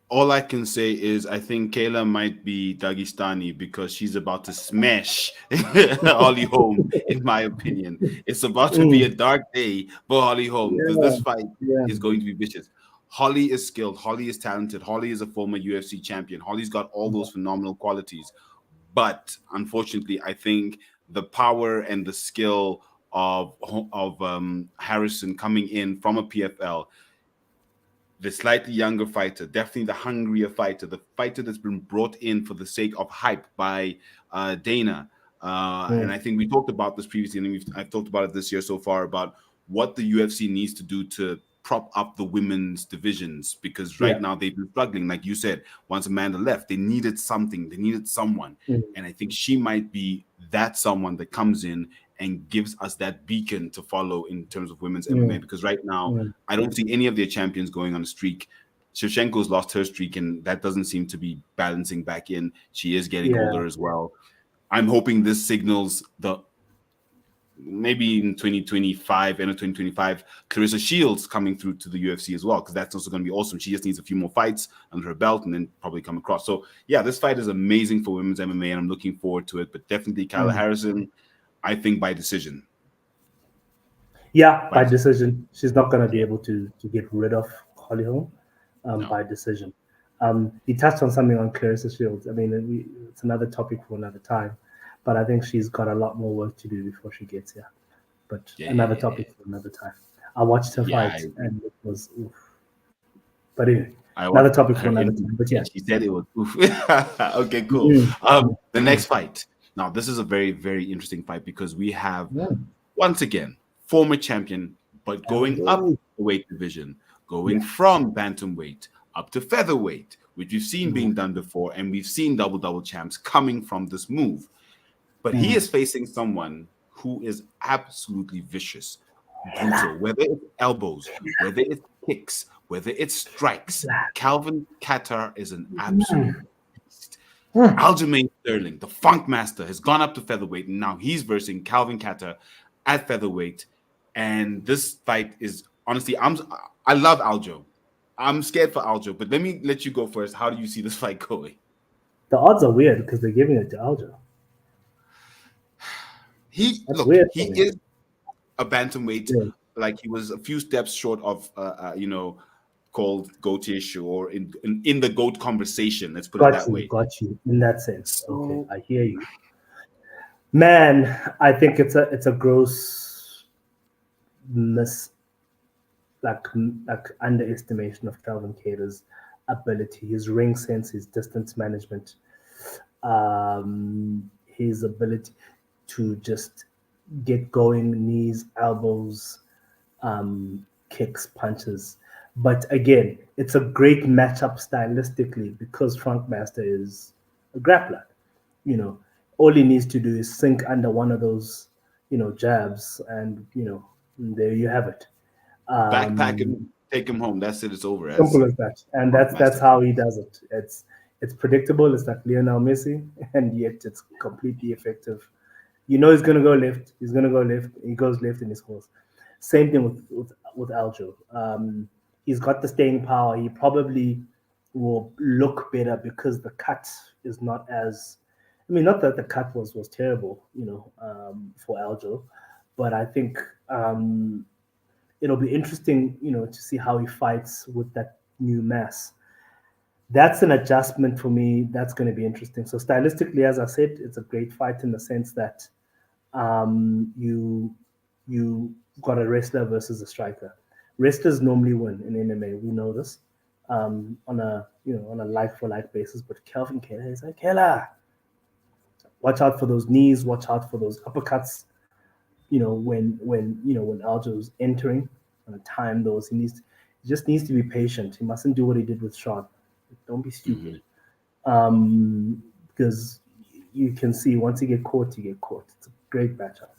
[SPEAKER 1] All I can say is I think Kayla might be Dagestani because she's about to smash Holly Holm, in my opinion. It's about to be a dark day for Holly Holm because this fight is going to be vicious. Holly is skilled. Holly is talented. Holly is a former UFC champion. Holly's got all those phenomenal qualities. But unfortunately, I think the power and the skill of Harrison coming in from a PFL, the slightly younger fighter, definitely the hungrier fighter, the fighter that's been brought in for the sake of hype by Dana. And I think we talked about this previously, and I've talked about it this year so far, about what the UFC needs to do to prop up the women's divisions, because right now they've been struggling. Like you said, once Amanda left, they needed something. They needed someone. And I think she might be that someone that comes in and gives us that beacon to follow in terms of women's MMA, because right now I don't see any of their champions going on a streak. Shevchenko's lost her streak, and that doesn't seem to be balancing back in. She is getting older as well. I'm hoping this signals maybe in 2025, end of 2025, Clarissa Shields coming through to the UFC as well, because that's also going to be awesome. She just needs a few more fights under her belt and then probably come across. So yeah, this fight is amazing for women's MMA, and I'm looking forward to it. But definitely Kayla Harrison, I think by decision.
[SPEAKER 2] Yeah, by decision. She's not going to be able to get rid of Holly Holm by decision. You touched on something on Clarissa Shields. I mean, it's another topic for another time, but I think she's got a lot more work to do before she gets here. But another topic for another time. I watched her fight, and it was oof. But anyway, another topic for another time. But yeah,
[SPEAKER 1] she said it was oof. Okay, cool. The next fight. Now, this is a very, very interesting fight because we have, once again, former champion, but going up the weight division, going from bantamweight up to featherweight. which we've seen
[SPEAKER 2] Mm,
[SPEAKER 1] being done before, and we've seen double champs coming from this move. But he
[SPEAKER 2] mm.
[SPEAKER 1] is facing someone who is absolutely vicious,
[SPEAKER 2] Hella.
[SPEAKER 1] brutal, whether it's elbows, whether it's kicks, whether it's strikes. Calvin Kattar is an absolute
[SPEAKER 2] Mm,
[SPEAKER 1] beast.
[SPEAKER 2] mm.
[SPEAKER 1] Aljamain Sterling, the Funk Master, has gone up to featherweight, and now he's versing Calvin Kattar at featherweight. And this fight is honestly, I love Aljo. I'm scared for Aljo, but let me let you go first. How do you see this fight going?
[SPEAKER 2] The odds are weird because they're giving it to Aljo.
[SPEAKER 1] He
[SPEAKER 2] That's
[SPEAKER 1] look,
[SPEAKER 2] weird
[SPEAKER 1] he
[SPEAKER 2] for me.
[SPEAKER 1] is a bantamweight,
[SPEAKER 2] Yeah.
[SPEAKER 1] like he was a few steps short of, called goatish or in the goat conversation. Let's put it that way.
[SPEAKER 2] Got you in that sense. Okay,
[SPEAKER 1] So
[SPEAKER 2] I hear you. Man, I think it's a gross mis like underestimation of Calvin Cater's ability, his ring sense, his distance management, his ability to just get going, knees, elbows, kicks, punches. But again, it's a great matchup stylistically because Frank Master is a grappler. You know, all he needs to do is sink under one of those, jabs, and there you have it.
[SPEAKER 1] backpack him,
[SPEAKER 2] Um,
[SPEAKER 1] take him home. That's it. It's over. As
[SPEAKER 2] Simple as that, and
[SPEAKER 1] Funk
[SPEAKER 2] that's
[SPEAKER 1] Master
[SPEAKER 2] how
[SPEAKER 1] can.
[SPEAKER 2] he does it. It's predictable. It's like Lionel Messi, and yet it's completely effective. You know he's gonna go left. He's gonna go left. He goes left and he scores. Same thing with Aljo. He's got the staying power. He probably will look better because the cut is not as. I mean, not that the cut was terrible, for Aljo, but I think it'll be interesting, to see how he fights with that new mass. That's an adjustment for me. That's going to be interesting. So stylistically, as I said, it's a great fight in the sense that you got a wrestler versus a striker. Wrestlers normally win in MMA. We know this on a like for like basis. But Kelvin Keller is a killer. Watch out for those knees. Watch out for those uppercuts. When Aljo's entering, and time those he just needs to be patient. He mustn't do what he did with Sean. Don't be stupid.
[SPEAKER 1] Mhm.
[SPEAKER 2] Because you can see once you get caught, you get caught. It's a great matchup.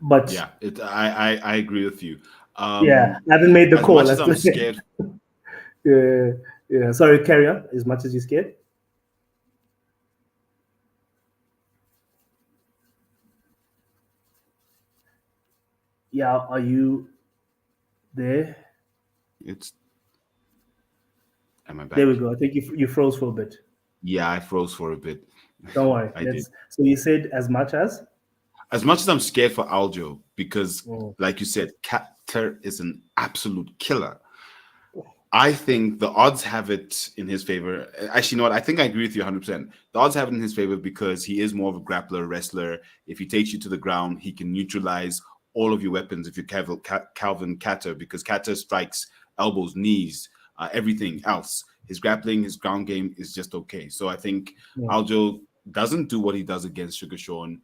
[SPEAKER 2] But
[SPEAKER 1] Yeah, I agree with you.
[SPEAKER 2] yeah, I haven't made the
[SPEAKER 1] As
[SPEAKER 2] call.
[SPEAKER 1] much as
[SPEAKER 2] Let's
[SPEAKER 1] I'm
[SPEAKER 2] say.
[SPEAKER 1] scared,
[SPEAKER 2] Yeah. Sorry, carry on. As much as you scared. Yeah, are you there?
[SPEAKER 1] it's am I
[SPEAKER 2] There we
[SPEAKER 1] back?
[SPEAKER 2] go. I think you froze for a bit.
[SPEAKER 1] Yeah, I froze for a bit.
[SPEAKER 2] Don't worry.
[SPEAKER 1] I did.
[SPEAKER 2] Let's. So you said as much as.
[SPEAKER 1] As much as I'm scared for Aljo, because
[SPEAKER 2] Mm,
[SPEAKER 1] like you said, Katler is an absolute killer. I think the odds have it in his favor. Actually, you know what? I think I agree with you 100%. The odds have it in his favor because he is more of a grappler, wrestler. If he takes you to the ground, he can neutralize all of your weapons if you're Calvin Kattar, because Kattar strikes elbows, knees, everything else. His grappling, his ground game is just okay. So I think
[SPEAKER 2] mm.
[SPEAKER 1] Aljo doesn't do what he does against Sugar Sean,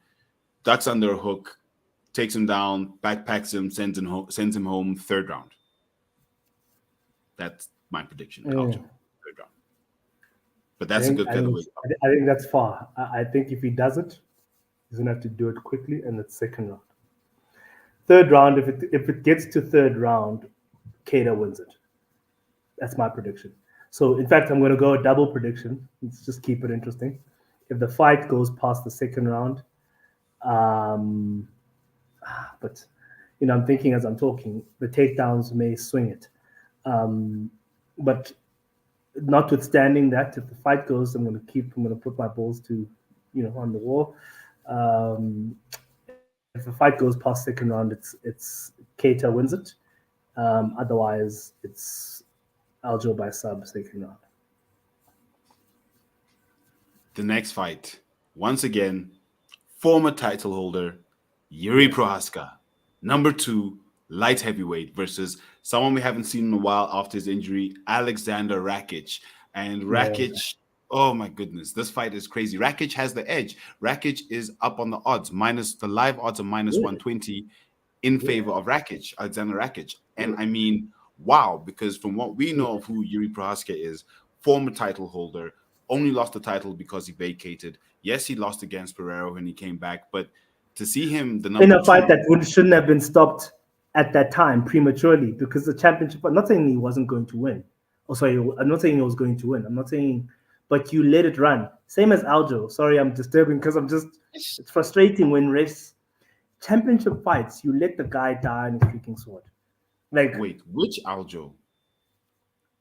[SPEAKER 1] ducks under a hook, takes him down, backpacks him, sends him home, third round. That's my prediction, Aljo,
[SPEAKER 2] Mm.
[SPEAKER 1] third round. But that's a good featherweight.
[SPEAKER 2] I think that's far. I think if he does it, he's gonna have to do it quickly in the second round. Third round, if it gets to third round, Cater wins it. That's my prediction. So in fact, I'm gonna go a double prediction. Let's just keep it interesting. If the fight goes past the second round, um, but I'm thinking as I'm talking, the takedowns may swing it. Um, but notwithstanding that, if the fight goes, I'm gonna put my balls to, on the wall. Um, if the fight goes past second round, it's Keita wins it. Otherwise, it's Aljo by sub second round.
[SPEAKER 1] The next fight, once again, former title holder Yuri
[SPEAKER 2] Yeah,
[SPEAKER 1] Prohaska, number 2 light heavyweight versus someone we haven't seen in a while after his injury, Alexander Rakic. And
[SPEAKER 2] yeah,
[SPEAKER 1] Rakic, oh my goodness, this fight is crazy. Rakic has the edge. Rakic is up on the odds, minus the live odds are minus
[SPEAKER 2] yeah,
[SPEAKER 1] 120 in
[SPEAKER 2] yeah.
[SPEAKER 1] favor of Alexander Rakic. And I mean, wow, because from what we know of who Yuri Prohaska is, former title holder, only lost the title because he vacated. Yes, he lost against Pereira when he came back, but to see him the
[SPEAKER 2] In
[SPEAKER 1] number
[SPEAKER 2] a fight
[SPEAKER 1] two,
[SPEAKER 2] that shouldn't have been stopped at that time prematurely, because the championship. I'm not saying he wasn't going to win. Oh, sorry, I'm not saying he was going to win. I'm not saying, but you let it run. Same as Aljo. Sorry, I'm disturbing because I'm just. It's frustrating when refs championship fights. You let the guy die on his freaking sword. Like
[SPEAKER 1] wait, which Aljo?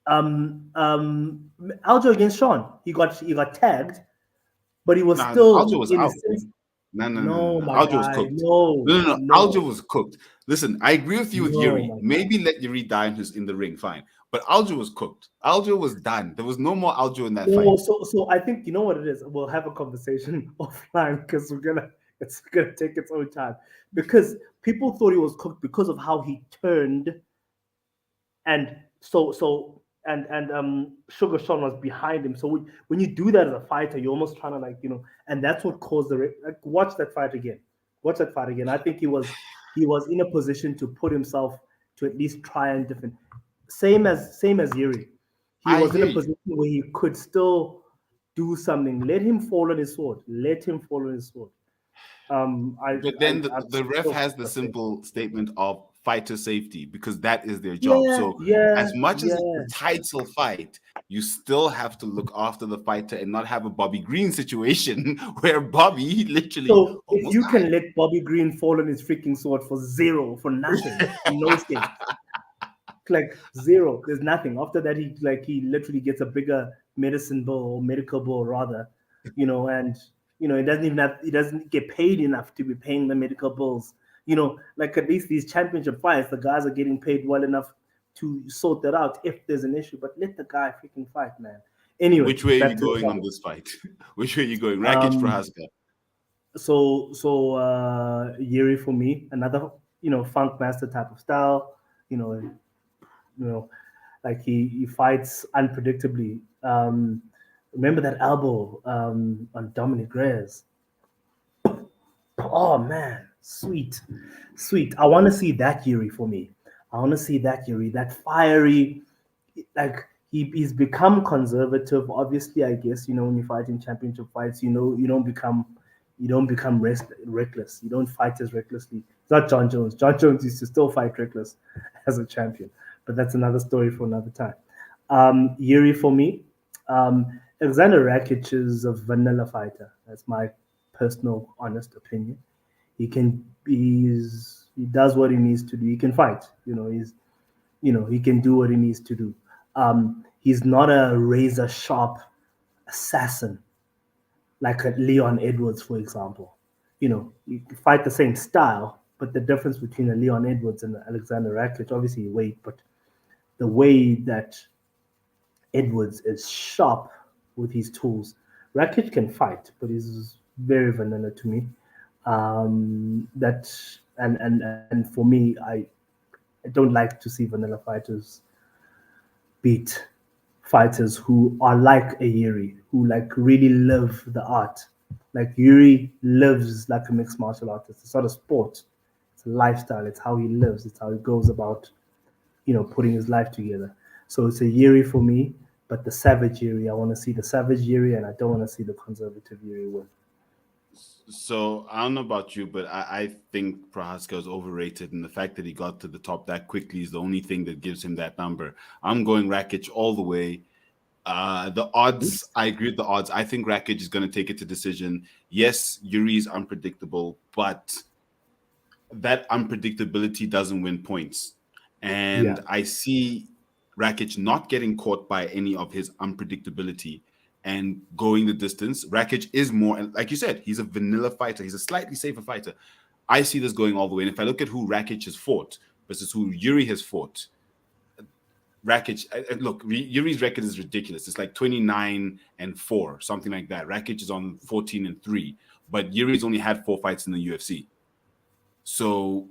[SPEAKER 2] Aljo against Sean, he got tagged, but he was
[SPEAKER 1] Nah,
[SPEAKER 2] still
[SPEAKER 1] Aljo was
[SPEAKER 2] in a
[SPEAKER 1] out,
[SPEAKER 2] sense.
[SPEAKER 1] man. No, no, no, no,
[SPEAKER 2] No,
[SPEAKER 1] no.
[SPEAKER 2] my
[SPEAKER 1] Aljo was
[SPEAKER 2] guy.
[SPEAKER 1] cooked.
[SPEAKER 2] No,
[SPEAKER 1] No, no, no. Aljo
[SPEAKER 2] no,
[SPEAKER 1] was cooked. Listen, I agree with you with
[SPEAKER 2] no,
[SPEAKER 1] Yuri.
[SPEAKER 2] my guy.
[SPEAKER 1] Maybe let Yuri die in the ring, fine. But Aljo was cooked. Aljo was done. There was no more Aljo in that
[SPEAKER 2] No,
[SPEAKER 1] fight.
[SPEAKER 2] so I think you know what it is. We'll have a conversation offline because it's gonna take its own time. Because people thought he was cooked because of how he turned, and Sugar Sean was behind him. So when you do that as a fighter, you're almost trying to and that's what caused watch that fight again. Watch that fight again. I think he was in a position to put himself to at least try and defend. Same as Yuri. He
[SPEAKER 1] I
[SPEAKER 2] was in
[SPEAKER 1] hear
[SPEAKER 2] a
[SPEAKER 1] you.
[SPEAKER 2] position where he could still do something. Let him fall on his sword. Let him fall on his sword.
[SPEAKER 1] But then
[SPEAKER 2] I'm
[SPEAKER 1] the ref
[SPEAKER 2] so
[SPEAKER 1] has the
[SPEAKER 2] frustrated.
[SPEAKER 1] simple statement of fighter safety because that is their job.
[SPEAKER 2] Yeah,
[SPEAKER 1] So
[SPEAKER 2] yeah,
[SPEAKER 1] as much as it's
[SPEAKER 2] yeah.
[SPEAKER 1] a title fight, you still have to look after the fighter and not have a Bobby Green situation where Bobby literally
[SPEAKER 2] So if
[SPEAKER 1] almost
[SPEAKER 2] you
[SPEAKER 1] died.
[SPEAKER 2] can let Bobby Green fall on his freaking sword for zero, for nothing, no stakes, like zero, there's nothing. After that, he literally gets a bigger medicine bill or medical bill rather, and he doesn't get paid enough to be paying the medical bills. Like at least these championship fights, the guys are getting paid well enough to sort that out if there's an issue. But let the guy freaking fight, man. Anyway,
[SPEAKER 1] Which way are you
[SPEAKER 2] back to the
[SPEAKER 1] going on
[SPEAKER 2] topic.
[SPEAKER 1] this fight? Which way are you going? Rakic
[SPEAKER 2] Um,
[SPEAKER 1] Prohaska.
[SPEAKER 2] Yuri for me, another funk master type of style. You know, like he fights unpredictably. Remember that elbow on Dominic Reyes? Oh man, sweet, sweet. I want to see that Yuri for me. I want to see that Yuri, that fiery, like he's become conservative. Obviously, I guess when you fight in championship fights, you don't become reckless. You don't fight as recklessly. It's not John Jones. John Jones used to still fight reckless as a champion, but that's another story for another time. Yuri for me. Alexander Rakic is a vanilla fighter. That's my personal, honest opinion. He does what he needs to do. He can fight. He can do what he needs to do. He's not a razor sharp assassin like a Leon Edwards, for example. You fight the same style, but the difference between a Leon Edwards and Alexander Rakic, obviously weight, but the way that Edwards is sharp with his tools. Rakic can fight, but he's very vanilla to me. That and for me, I don't like to see vanilla fighters beat fighters who are like a Yuri, who like really live the art. Like Yuri lives like a mixed martial artist. It's not a sport. It's a lifestyle. It's how he lives. It's how he goes about, putting his life together. So it's a Yuri for me, but the savage Yuri. I want to see the savage Yuri, and I don't want to see the conservative Yuri win.
[SPEAKER 1] So I don't know about you, but I think Prohaska is overrated, and the fact that he got to the top that quickly is the only thing that gives him that number. I'm going Rakic all the way. The odds, I agree with the odds. I think Rakic is going to take it to decision. Yes, Yuri is unpredictable, but that unpredictability doesn't win points.
[SPEAKER 2] Yeah,
[SPEAKER 1] And I see Rakic not getting caught by any of his unpredictability and going the distance. Rakic is more, and like you said, he's a vanilla fighter. He's a slightly safer fighter. I see this going all the way. And if I look at who Rakic has fought versus who Yuri has fought, Rakic, look, Yuri's record is ridiculous. It's like 29-4, something like that. Rakic is on 14-3, but Yuri's only had 4 fights in the UFC. So,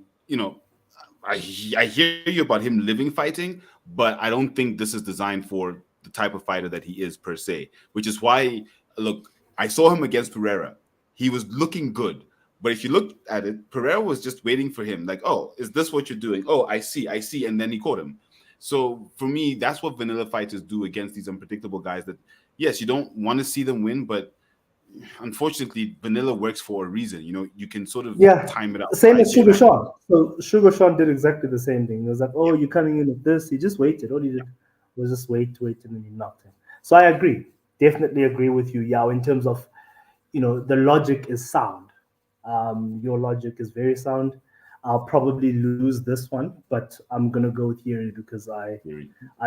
[SPEAKER 1] I hear you about him living fighting, but I don't think this is designed for the type of fighter that he is per se, which is why, look, I saw him against Pereira. He was looking good. But if you look at it, Pereira was just waiting for him, like, oh, is this what you're doing? Oh, I see. And then he caught him. So for me, that's what vanilla fighters do against these unpredictable guys. That yes, you don't want to see them win, but unfortunately, vanilla works for a reason. You know, you can sort of
[SPEAKER 2] Yeah,
[SPEAKER 1] time it out,
[SPEAKER 2] same
[SPEAKER 1] price
[SPEAKER 2] as
[SPEAKER 1] it
[SPEAKER 2] Sugar
[SPEAKER 1] right.
[SPEAKER 2] Sean. So Sugar Sean did exactly the same thing. He was like, "Oh,
[SPEAKER 1] Yep.
[SPEAKER 2] you're coming in with this." He just waited. All he did was just wait, and then he knocked him. So I agree, definitely agree with you, Yao. In terms of, the logic is sound. Your logic is very sound. I'll probably lose this one, but I'm gonna go with Yuri because I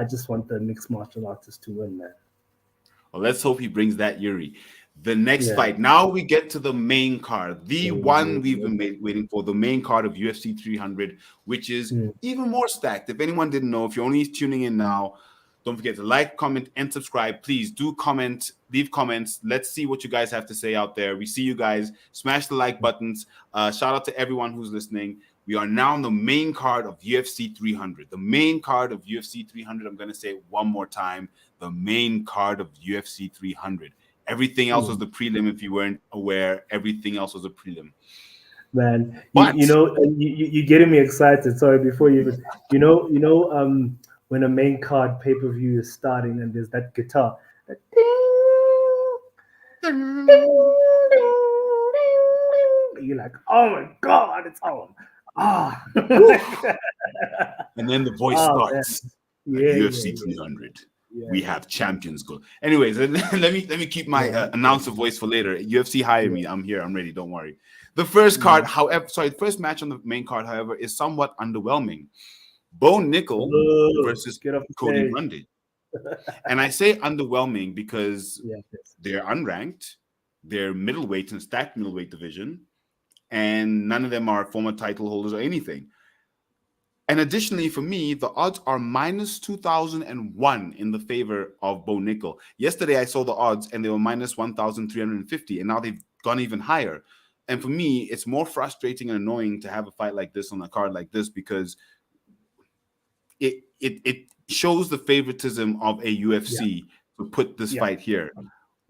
[SPEAKER 2] just want the mixed martial artist to win, man.
[SPEAKER 1] Well, let's hope he brings that Yuri. The next
[SPEAKER 2] Yeah.
[SPEAKER 1] fight. Now we get to the main card, the one we've been
[SPEAKER 2] Mm,
[SPEAKER 1] waiting for, the main card of UFC 300, which is
[SPEAKER 2] mm,
[SPEAKER 1] even more stacked. If anyone didn't know, if you're only tuning in now, don't forget to like, comment, and subscribe. Please do comment, leave comments. Let's see what you guys have to say out there. We see you guys. Smash the like buttons. Shout out to everyone who's listening. We are now on the main card of UFC 300. The main card of UFC 300. I'm going to say it one more time. The main card of UFC 300. Everything else was
[SPEAKER 2] mm.
[SPEAKER 1] the prelim. If you weren't aware, everything else was a prelim.
[SPEAKER 2] Man,
[SPEAKER 1] But
[SPEAKER 2] you're getting me excited. Sorry, before you even, when a main card pay per view is starting and there's that guitar, that you're like, oh my god, it's on. Ah,
[SPEAKER 1] and then the voice
[SPEAKER 2] oh man,
[SPEAKER 1] starts at
[SPEAKER 2] yeah, yeah,
[SPEAKER 1] UFC
[SPEAKER 2] yeah,
[SPEAKER 1] 300.
[SPEAKER 2] yeah,
[SPEAKER 1] We have champions go. Anyways, let me keep my
[SPEAKER 2] yeah,
[SPEAKER 1] announcer voice for later. UFC hire
[SPEAKER 2] yeah,
[SPEAKER 1] me. I'm here. I'm ready. Don't worry. The first card,
[SPEAKER 2] yeah.
[SPEAKER 1] however, sorry, the first match on the main card, however, is somewhat underwhelming. Bo Nickel
[SPEAKER 2] Oh,
[SPEAKER 1] versus
[SPEAKER 2] get off the
[SPEAKER 1] Cody
[SPEAKER 2] stage.
[SPEAKER 1] Brundage. And I say underwhelming because
[SPEAKER 2] Yeah, yes.
[SPEAKER 1] they're unranked, they're middleweight and stacked middleweight division, and none of them are former title holders or anything. And additionally, for me, the odds are minus 2001 in the favor of Bo Nickel. Yesterday, I saw the odds and they were minus 1,350, and now they've gone even higher. And for me, it's more frustrating and annoying to have a fight like this on a card like this because it shows the favoritism of a
[SPEAKER 2] Yeah,
[SPEAKER 1] UFC to put this
[SPEAKER 2] yeah,
[SPEAKER 1] fight here,
[SPEAKER 2] yeah.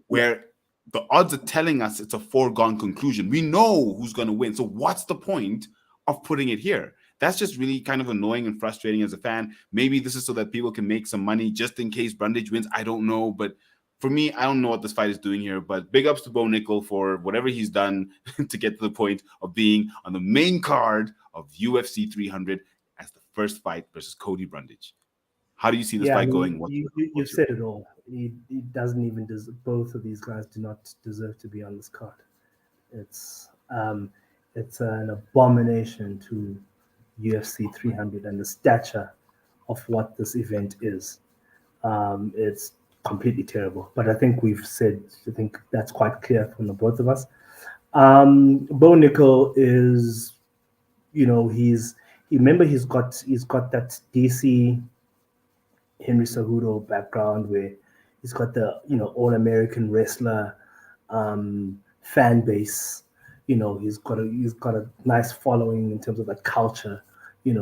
[SPEAKER 1] where the odds are telling us it's a foregone conclusion. We know who's going to win. So what's the point of putting it here? That's just really kind of annoying and frustrating as a fan. Maybe this is so that people can make some money just in case Brundage wins. I don't know. But for me, I don't know what this fight is doing here. But big ups to Bo Nickel for whatever he's done to get to the point of being on the main card of UFC 300 as the first fight versus Cody Brundage. How do you see this
[SPEAKER 2] Yeah, I
[SPEAKER 1] fight
[SPEAKER 2] mean,
[SPEAKER 1] going?
[SPEAKER 2] you've
[SPEAKER 1] What's your
[SPEAKER 2] said it all. He doesn't even deserve, both of these guys do not deserve to be on this card. It's um, it's an abomination to UFC 300 and the stature of what this event is. It's completely terrible. But I think I think that's quite clear from the both of us. Bo Nickel is, remember he's got that DC Henry Cejudo background where he's got the all American wrestler fan base. He's got a nice following in terms of that culture. He's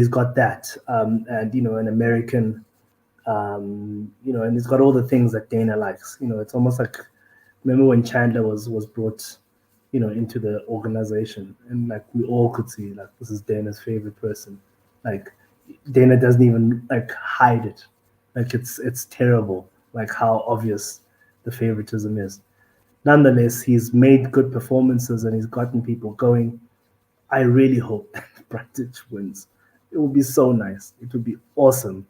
[SPEAKER 2] got that and an American and he's got all the things that Dana likes. It's almost like remember when Chandler was brought into the organization and like we all could see like this is Dana's favorite person. Like Dana doesn't even like hide it. Like it's terrible. Like how obvious the favoritism is. Nonetheless, he's made good performances and he's gotten people going. I really hope that Brundage wins. It would be so nice. It would be awesome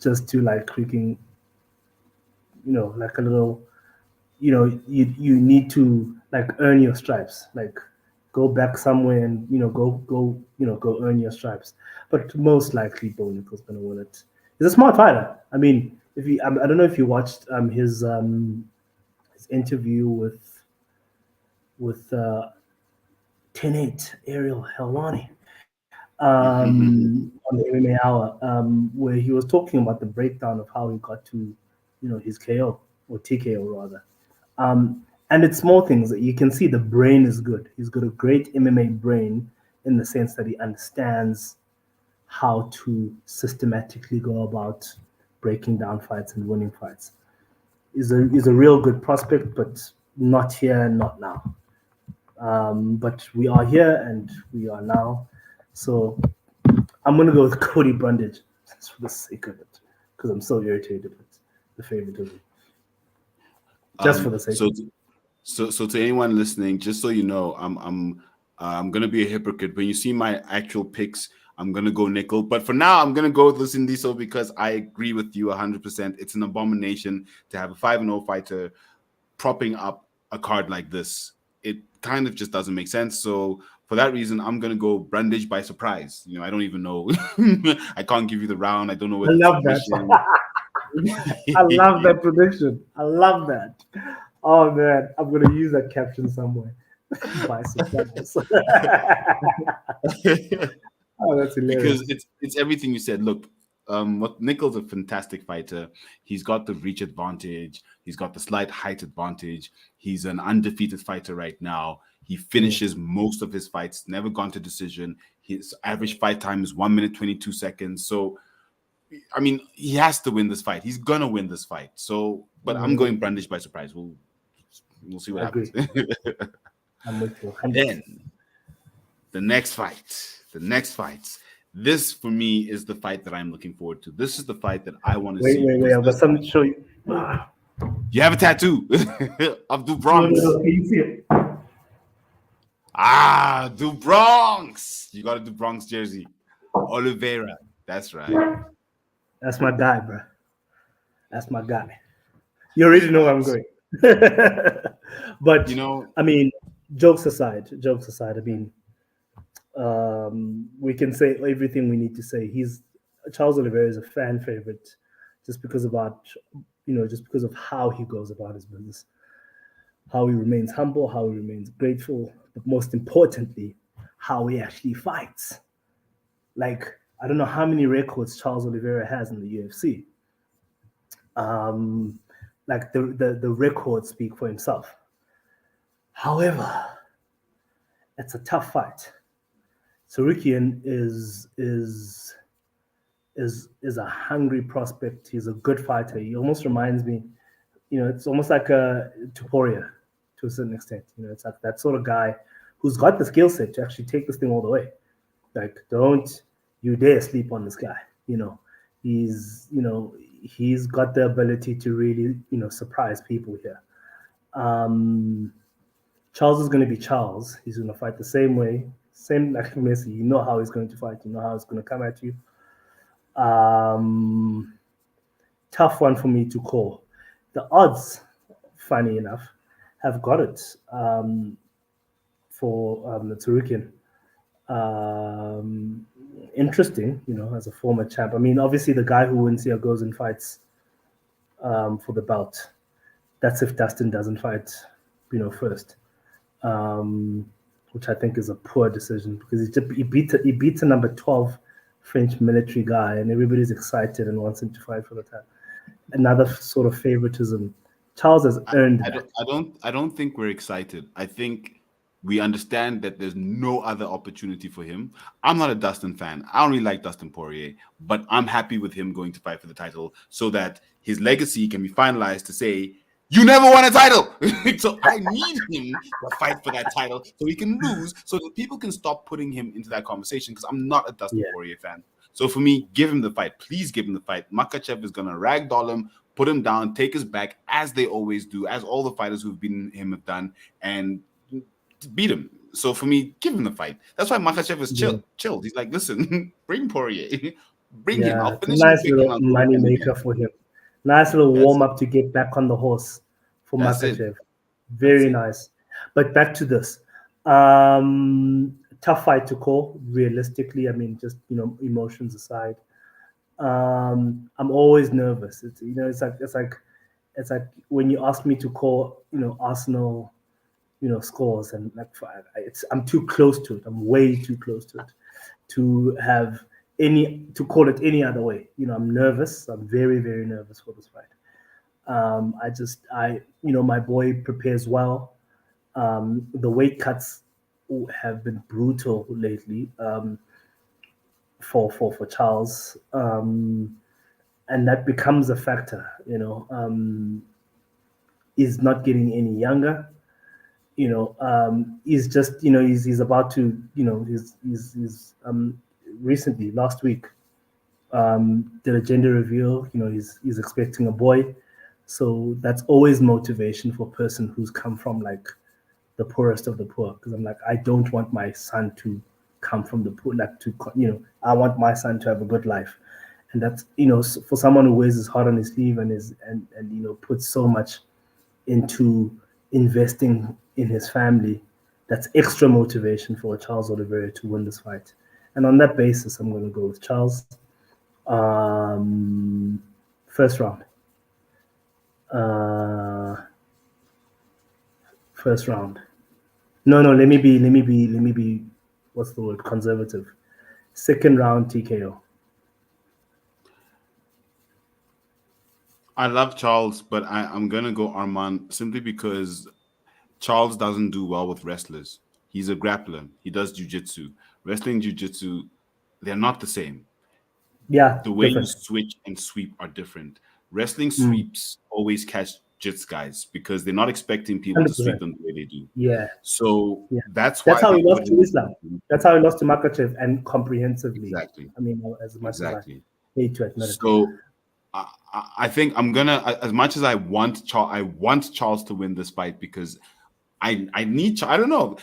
[SPEAKER 2] just to like freaking, like a little, you need to like earn your stripes. Like go back somewhere and go earn your stripes. But most likely, Bo Nickel's gonna win it. He's a smart fighter. I mean, if you, I don't know if you watched his interview with 10-8 Ariel Helwani on the MMA Hour, where he was talking about the breakdown of how he got to, his KO or TKO rather. And it's small things that you can see the brain is good. He's got a great MMA brain in the sense that he understands how to systematically go about breaking down fights and winning fights. He's a real good prospect, but not here, not now. But we are here and we are now. So I'm gonna go with Cody Brundage just for the sake of it, because I'm so irritated with the favoritism. Just for the sake
[SPEAKER 1] So
[SPEAKER 2] of it.
[SPEAKER 1] so to anyone listening, just so you know, I'm gonna be a hypocrite. When you see my actual picks, I'm gonna go nickel. But for now, I'm gonna go with Lucien Diesel because I agree with you 100%. It's an abomination to have a 5-0 fighter propping up a card like this. It kind of just doesn't make sense. So for that reason, I'm gonna go Brundage by surprise. You know, I don't even know. I can't give you the round. I don't know
[SPEAKER 2] I
[SPEAKER 1] whether it's
[SPEAKER 2] love that.
[SPEAKER 1] submission.
[SPEAKER 2] I love that prediction. I love that. Oh man, I'm gonna use that caption somewhere. By surprise. Oh, that's
[SPEAKER 1] Because
[SPEAKER 2] hilarious.
[SPEAKER 1] it's everything you said. Look, what Nickel's a fantastic fighter. He's got the reach advantage. He's got the slight height advantage. He's an undefeated fighter right now. He
[SPEAKER 2] Mm.
[SPEAKER 1] finishes most of his fights, never gone to decision. His average fight time is 1 minute 22 seconds. So I mean, he has to win this fight. He's gonna win this fight. So, but I'm
[SPEAKER 2] Mm,
[SPEAKER 1] going Brundage by surprise. We'll see what
[SPEAKER 2] I
[SPEAKER 1] happens.
[SPEAKER 2] agree. I'm with you
[SPEAKER 1] And
[SPEAKER 2] 100%.
[SPEAKER 1] then the next fight, this for me is the fight that I'm looking forward to. This is the fight that I want to
[SPEAKER 2] Wait,
[SPEAKER 1] see
[SPEAKER 2] wait, wait.
[SPEAKER 1] because
[SPEAKER 2] I've got
[SPEAKER 1] this
[SPEAKER 2] something to show you. No,
[SPEAKER 1] you have a tattoo of Du
[SPEAKER 2] no, no.
[SPEAKER 1] Bronx.
[SPEAKER 2] Can you see it?
[SPEAKER 1] Du Bronx. You got a Du Bronx jersey. Oliveira. That's right.
[SPEAKER 2] That's my guy, bro. That's my guy. You already
[SPEAKER 1] Big
[SPEAKER 2] know where I'm
[SPEAKER 1] vibes.
[SPEAKER 2] going.
[SPEAKER 1] You
[SPEAKER 2] But
[SPEAKER 1] know,
[SPEAKER 2] I mean, jokes aside. I mean, we can say everything we need to say. He's Charles Oliveira is a fan favorite, just because about just because of how he goes about his business, how he remains humble, how he remains grateful, but most importantly, how he actually fights. Like, I don't know how many records Charles Oliveira has in the UFC. Um, like the records speak for himself. However, it's a tough fight. Sarukian is a hungry prospect. He's a good fighter. He almost reminds me, it's almost like a Tuporia to a certain extent. It's like that sort of guy who's got the skill set to actually take this thing all the way. Like, don't you dare sleep on this guy. He's got the ability to really, surprise people here. Um, Charles is going to be Charles. He's going to fight the same way, same like Messi. You know how he's going to fight. You know how he's going to come at you. Um, Tough one for me to call. The odds, funny enough, have got it for the Tarukian. Um, Interesting, as a former champ. I mean, obviously, the guy who wins here goes and fights for the belt. That's if Dustin doesn't fight, first, which I think is a poor decision because he beats a number 12 French military guy, and everybody's excited and wants him to fight for the title. Another sort of favoritism. Charles has
[SPEAKER 1] I,
[SPEAKER 2] earned
[SPEAKER 1] I
[SPEAKER 2] that.
[SPEAKER 1] don't I don't I don't think we're excited. I think we understand that there's no other opportunity for him. I'm not a Dustin fan. I don't really like Dustin Poirier, but I'm happy with him going to fight for the title so that his legacy can be finalized to say, you never won a title. So I need him to fight for that title so he can lose so that people can stop putting him into that conversation because I'm not a Dustin
[SPEAKER 2] Yeah,
[SPEAKER 1] Poirier fan. So for me, give him the fight. Please give him the fight. Makachev is going to ragdoll him, put him down, take his back, as they always do, as all the fighters who've beaten him have done, and beat him. So for me, give him the fight. That's why Makachev is
[SPEAKER 2] yeah,
[SPEAKER 1] chilled. He's like, listen, bring Poirier. Bring him.
[SPEAKER 2] yeah.
[SPEAKER 1] I'll
[SPEAKER 2] It's a
[SPEAKER 1] finish him
[SPEAKER 2] nice
[SPEAKER 1] quick and
[SPEAKER 2] little
[SPEAKER 1] I'll go
[SPEAKER 2] money
[SPEAKER 1] defend
[SPEAKER 2] maker
[SPEAKER 1] again.
[SPEAKER 2] for him. Nice little
[SPEAKER 1] That's
[SPEAKER 2] warm
[SPEAKER 1] it.
[SPEAKER 2] up to get back on the horse for
[SPEAKER 1] That's it.
[SPEAKER 2] Makachev.
[SPEAKER 1] That's
[SPEAKER 2] Very
[SPEAKER 1] it.
[SPEAKER 2] nice. But back to this. Tough fight to call, realistically. I mean, just emotions aside. I'm always nervous. It's like when you ask me to call, Arsenal, scores, and like I'm too close to it. I'm way too close to it to have to call it any other way. I'm nervous. I'm very, very nervous for this fight. My boy prepares well. The weight cuts have been brutal lately for Charles, and that becomes a factor. He's not getting any younger. He's just he's about to he's recently, last week, did a gender reveal. He's expecting a boy, so that's always motivation for a person who's come from like the poorest of the poor. Because I'm like, I don't want my son to come from the poor, like I want my son to have a good life, and that's for someone who wears his heart on his sleeve and puts so much into investing in his family. That's extra motivation for Charles Oliveira to win this fight. And on that basis, I'm going to go with Charles. First round. First round. No. Let me be. What's the word? Conservative. Second round TKO.
[SPEAKER 1] I love Charles, but I'm gonna go Arman simply because Charles doesn't do well with wrestlers. He's a grappler. He does jujitsu. Wrestling, jujitsu, they're not the same.
[SPEAKER 2] Yeah,
[SPEAKER 1] The way you
[SPEAKER 2] different.
[SPEAKER 1] switch and sweep are different. Wrestling
[SPEAKER 2] Mm,
[SPEAKER 1] sweeps always catch jits guys because they're not expecting people to sweep
[SPEAKER 2] 100%.
[SPEAKER 1] them the way they do.
[SPEAKER 2] Yeah,
[SPEAKER 1] So
[SPEAKER 2] yeah.
[SPEAKER 1] that's
[SPEAKER 2] That's
[SPEAKER 1] why
[SPEAKER 2] how
[SPEAKER 1] they
[SPEAKER 2] he lost
[SPEAKER 1] put
[SPEAKER 2] to
[SPEAKER 1] him
[SPEAKER 2] Islam.
[SPEAKER 1] in.
[SPEAKER 2] That's how he lost to Makachev, and comprehensively.
[SPEAKER 1] Exactly.
[SPEAKER 2] I mean, as much as I
[SPEAKER 1] Exactly.
[SPEAKER 2] hate to admit it.
[SPEAKER 1] So I think I'm gonna, as much as I want Charles to win this fight because I need. I don't know.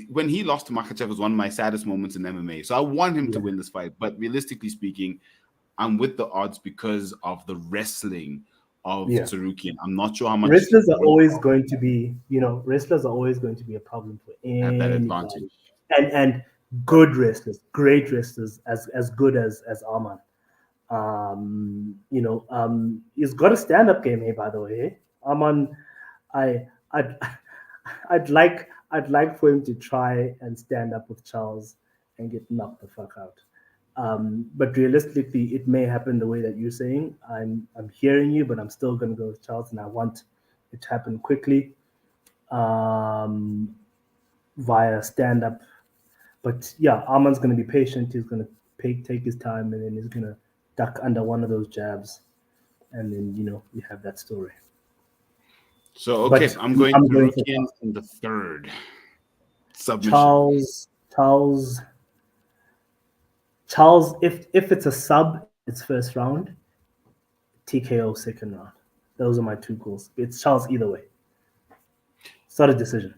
[SPEAKER 1] When he lost to Makachev was one of my saddest moments in MMA. So I want him to
[SPEAKER 2] Yeah.
[SPEAKER 1] win this fight. But realistically speaking, I'm with the odds because of the wrestling of
[SPEAKER 2] Yeah.
[SPEAKER 1] Tsarukian. I'm not sure how much
[SPEAKER 2] Wrestlers are always
[SPEAKER 1] willpower
[SPEAKER 2] going to be, wrestlers are always going to be a problem for
[SPEAKER 1] at that
[SPEAKER 2] anybody.
[SPEAKER 1] advantage.
[SPEAKER 2] And good wrestlers, great wrestlers, as good as Arman. He's got a stand-up game here, by the way. Arman, I I'd I'd like for him to try and stand up with Charles and get knocked the fuck out. But realistically, it may happen the way that you're saying. I'm hearing you, but I'm still going to go with Charles, and I want it to happen quickly um, via stand up. But yeah, Arman's going to be patient. He's going to take his time, and then he's going to duck under one of those jabs, and then you have that story.
[SPEAKER 1] So okay,
[SPEAKER 2] But
[SPEAKER 1] I'm going
[SPEAKER 2] I'm going for
[SPEAKER 1] Tsarukian in the third submission.
[SPEAKER 2] Charles. If it's a sub, it's first round. TKO second round. Those are my two goals. It's Charles either way. It's not a decision.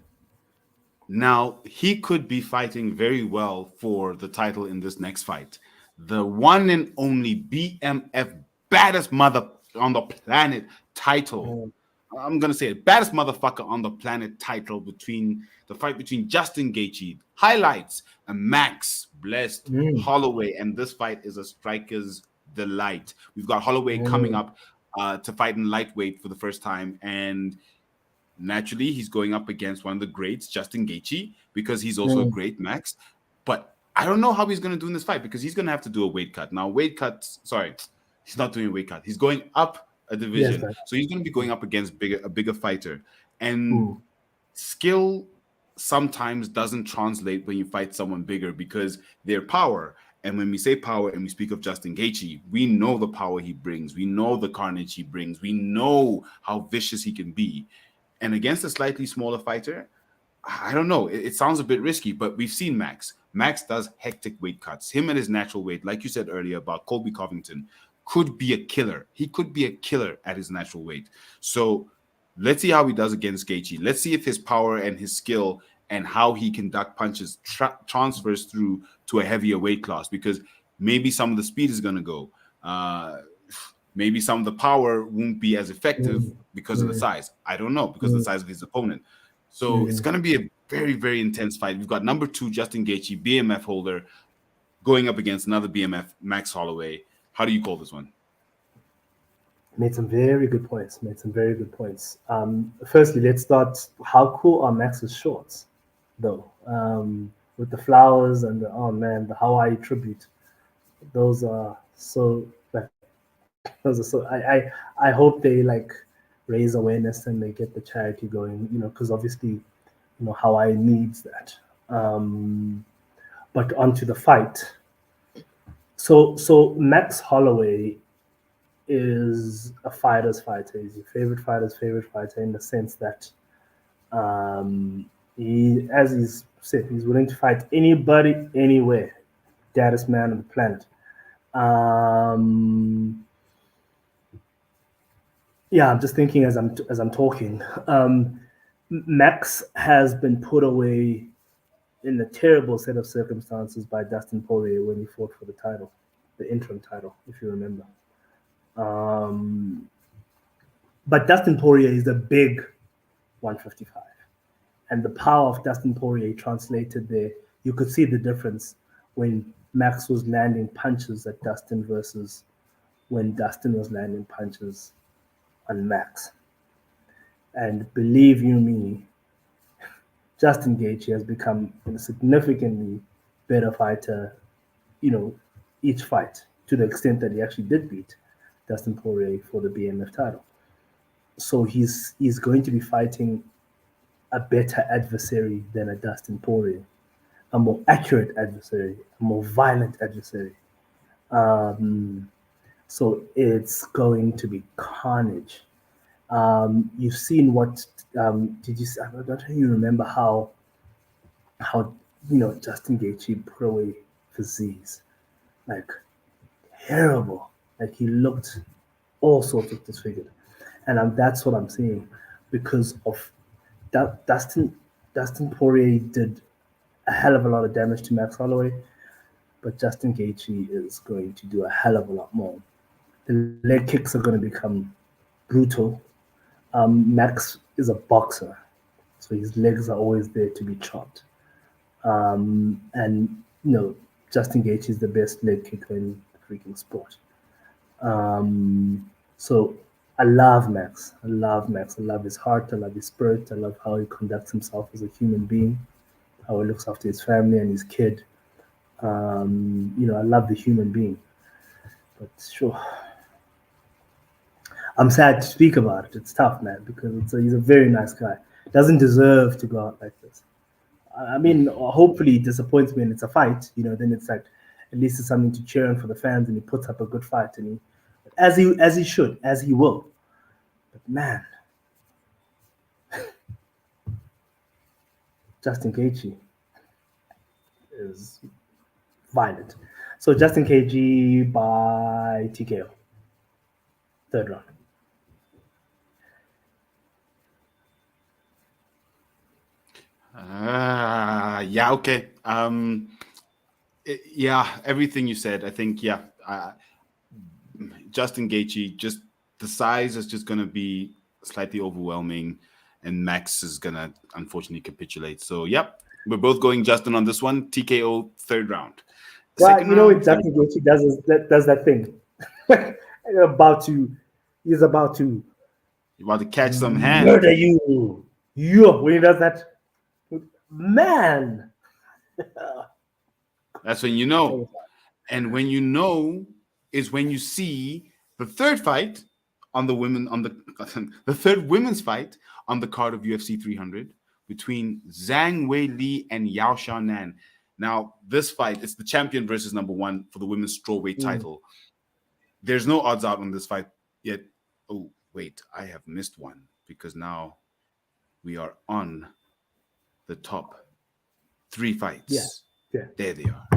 [SPEAKER 1] Now, he could be fighting very well for the title in this next fight. The one and only BMF baddest mother on the planet title.
[SPEAKER 2] Mm,
[SPEAKER 1] I'm gonna say it, baddest motherfucker on the planet title between the fight between Justin Gaethje, highlights, and Max Blessed
[SPEAKER 2] mm,
[SPEAKER 1] Holloway. And this fight is a striker's delight. We've got Holloway coming
[SPEAKER 2] mm,
[SPEAKER 1] up to fight in lightweight for the first time, and naturally, he's going up against one of the greats, Justin Gaethje, because he's also a
[SPEAKER 2] mm,
[SPEAKER 1] great Max. But I don't know how he's going to do in this fight because he's going to have to do a weight cut. Now, sorry, he's not doing a weight cut. He's going up a
[SPEAKER 2] yes,
[SPEAKER 1] division.
[SPEAKER 2] man.
[SPEAKER 1] So he's going to be going up against a bigger fighter. And
[SPEAKER 2] Mm,
[SPEAKER 1] skill sometimes doesn't translate when you fight someone bigger because their power. And when we say power and we speak of Justin Gaethje, we know the power he brings. We know the carnage he brings. We know how vicious he can be. And against a slightly smaller fighter, I don't know. It sounds a bit risky, but we've seen Max. Max does hectic weight cuts. Him at his natural weight, like you said earlier about Colby Covington, could be a killer. He could be a killer at his natural weight. So let's see how he does against Gaethje. Let's see if his power and his skill and how he can duck punches transfers through to a heavier weight class because maybe some of the speed is going to go. Maybe some of the power won't be as effective
[SPEAKER 2] mm,
[SPEAKER 1] because of the
[SPEAKER 2] mm,
[SPEAKER 1] size. I don't know because of the
[SPEAKER 2] mm,
[SPEAKER 1] size of his opponent. So it's
[SPEAKER 2] mm.
[SPEAKER 1] going to be a very, very intense fight. We've got number 2, Justin Gaethje, BMF holder, going up against another BMF, Max Holloway. How do you call this one?
[SPEAKER 2] Made some very good points. Made some very good points. Firstly, let's start. How cool are Max's shorts, though? With the flowers and oh man, the Hawaii tribute. Those are so like those are so. I hope they like raise awareness and they get the charity going. Because obviously, Hawaii needs that. But onto the fight. So Max Holloway is a fighter's fighter. He's your favorite fighter's favorite fighter in the sense that he, as he's said, he's willing to fight anybody, anywhere. deadest man on the planet. Um, yeah, I'm just thinking as I'm talking. Max has been put away in a terrible set of circumstances by Dustin Poirier when he fought for the title, the interim title, if you remember. Um, but Dustin Poirier is a big 155, and the power of Dustin Poirier translated there. You could see the difference when Max was landing punches at Dustin versus when Dustin was landing punches on Max. And believe you me, Justin Gaethje has become a significantly better fighter, each fight, to the extent that he actually did beat Dustin Poirier for the BMF title. So he's going to be fighting a better adversary than a Dustin Poirier, a more accurate adversary, a more violent adversary. Um, so it's going to be carnage. You've seen what did you? I don't know if you remember how Justin Gaethje put away Fazeez, like terrible. Like he looked all sorts of disfigured, and that's what I'm saying because of that. Dustin Poirier did a hell of a lot of damage to Max Holloway, but Justin Gaethje is going to do a hell of a lot more. The leg kicks are going to become brutal. Max is a boxer, so his legs are always there to be chopped. And Justin Gaethje is the best leg kicker in the freaking sport. So I love Max. I love Max. I love his heart. I love his spirit. I love how he conducts himself as a human being, how he looks after his family and his kid. I love the human being. But sure, I'm sad to speak about it. It's tough, man, because he's a very nice guy. Doesn't deserve to go out like this. I mean, hopefully he disappoints me and it's a fight. Then it's like at least it's something to cheer on for the fans, and he puts up a good fight, and as he should, as he will. But man, Justin Gaethje is violent. So Justin Gaethje by TKO, third round.
[SPEAKER 1] Yeah, okay. Yeah, everything you said, I think, yeah. Justin Gaethje, just the size is just going to be slightly overwhelming, and Max is going to unfortunately capitulate. So, yep, we're both going Justin on this one. TKO, third round.
[SPEAKER 2] Well,
[SPEAKER 1] Second round,
[SPEAKER 2] what Justin Gaethje does that thing. He's about to
[SPEAKER 1] you're about to catch some hands.
[SPEAKER 2] murder you. When he does that, man.
[SPEAKER 1] That's when you know. And when you know is when you see the third fight on the the third women's fight on the card of UFC 300 between Zhang Wei Li and Yao Xiaonan. Now, this fight, it's the champion versus number one for the women's strawweight title. There's no odds out on this fight yet. Oh, wait, I have missed one because now we are on the top three fights.
[SPEAKER 2] Yeah.
[SPEAKER 1] There they are.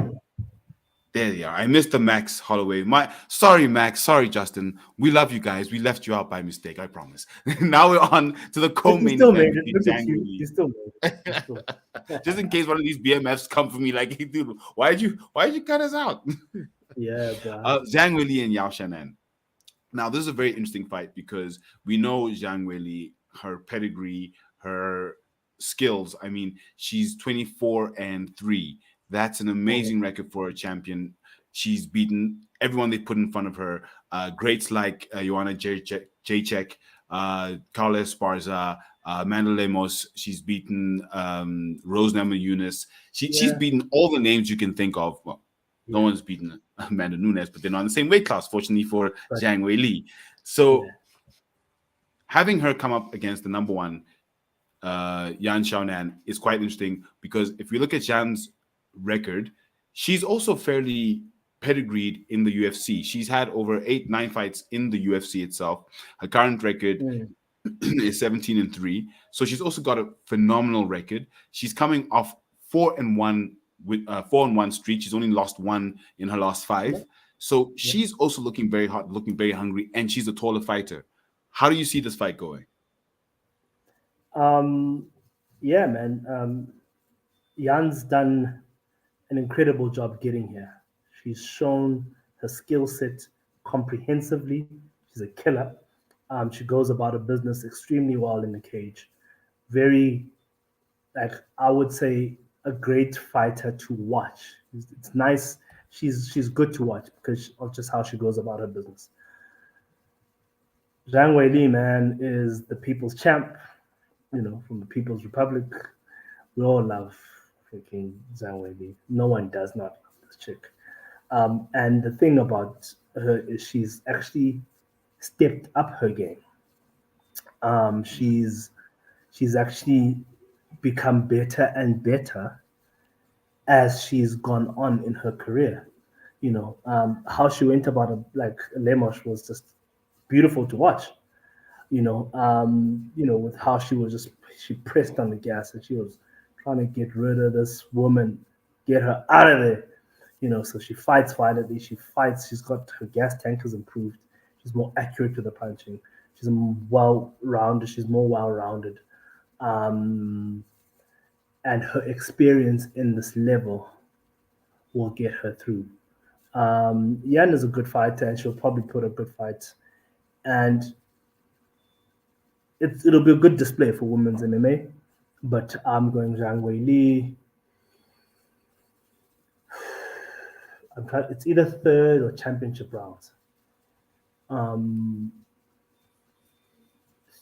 [SPEAKER 1] There they are. I missed the Max Holloway. Sorry, Max. Sorry, Justin. We love you guys. We left you out by mistake. I promise. Now we're on to the co-main event.
[SPEAKER 2] Look at you. You still made it.
[SPEAKER 1] Just in case one of these BMFs come for me, like, hey, dude, why'd you cut us out?
[SPEAKER 2] Yeah,
[SPEAKER 1] Zhang Weili and Yao Xiaonan. Now, this is a very interesting fight because we know Zhang Weili, her pedigree, her skills. I mean, she's 24-3. That's an amazing record for a champion. She's beaten everyone they put in front of her. Greats like Joanna Jacek, Carla Esparza, Amanda Lemos. She's beaten Rose Namajunas. She's beaten all the names you can think of. Well, no one's beaten Amanda Nunes, but they're not in the same weight class, fortunately for Zhang Weili. So having her come up against the number one, Yan Xiaonan, is quite interesting because if we look at Yan's record, she's also fairly pedigreed in the UFC. She's had over 8-9 fights in the UFC itself. Her current record is 17-3. So she's also got a phenomenal record. She's coming off 4-1 with 4-1 streak. She's only lost one in her last
[SPEAKER 2] Yeah,
[SPEAKER 1] five. So
[SPEAKER 2] yeah.
[SPEAKER 1] she's also looking very hot, looking very hungry, and she's a taller fighter. How do you see this fight going?
[SPEAKER 2] Um, yeah, man. Jan's done an incredible job getting here. She's shown her skill set comprehensively. She's a killer. She goes about her business extremely well in the cage. Very, like I would say, a great fighter to watch. It's nice. She's good to watch because of just how she goes about her business. Zhang Weili, man, is the people's champ. From the People's Republic. We all love freaking Zhang Weili. No one does not love this chick. And the thing about her is she's actually stepped up her game. She's actually become better and better as she's gone on in her career. How she went about it, like Lemos, was just beautiful to watch. With how she pressed on the gas and she was trying to get rid of this woman, get her out of there. So she fights violently. She fights. She's got her gas tank has improved. She's more accurate with the punching. She's well rounded. She's more well rounded, um, and her experience in this level will get her through. Yan is a good fighter, and she'll probably put a good fight. And it'll be a good display for women's MMA. But I'm going Zhang Wei Li. It's either third or championship rounds. Um,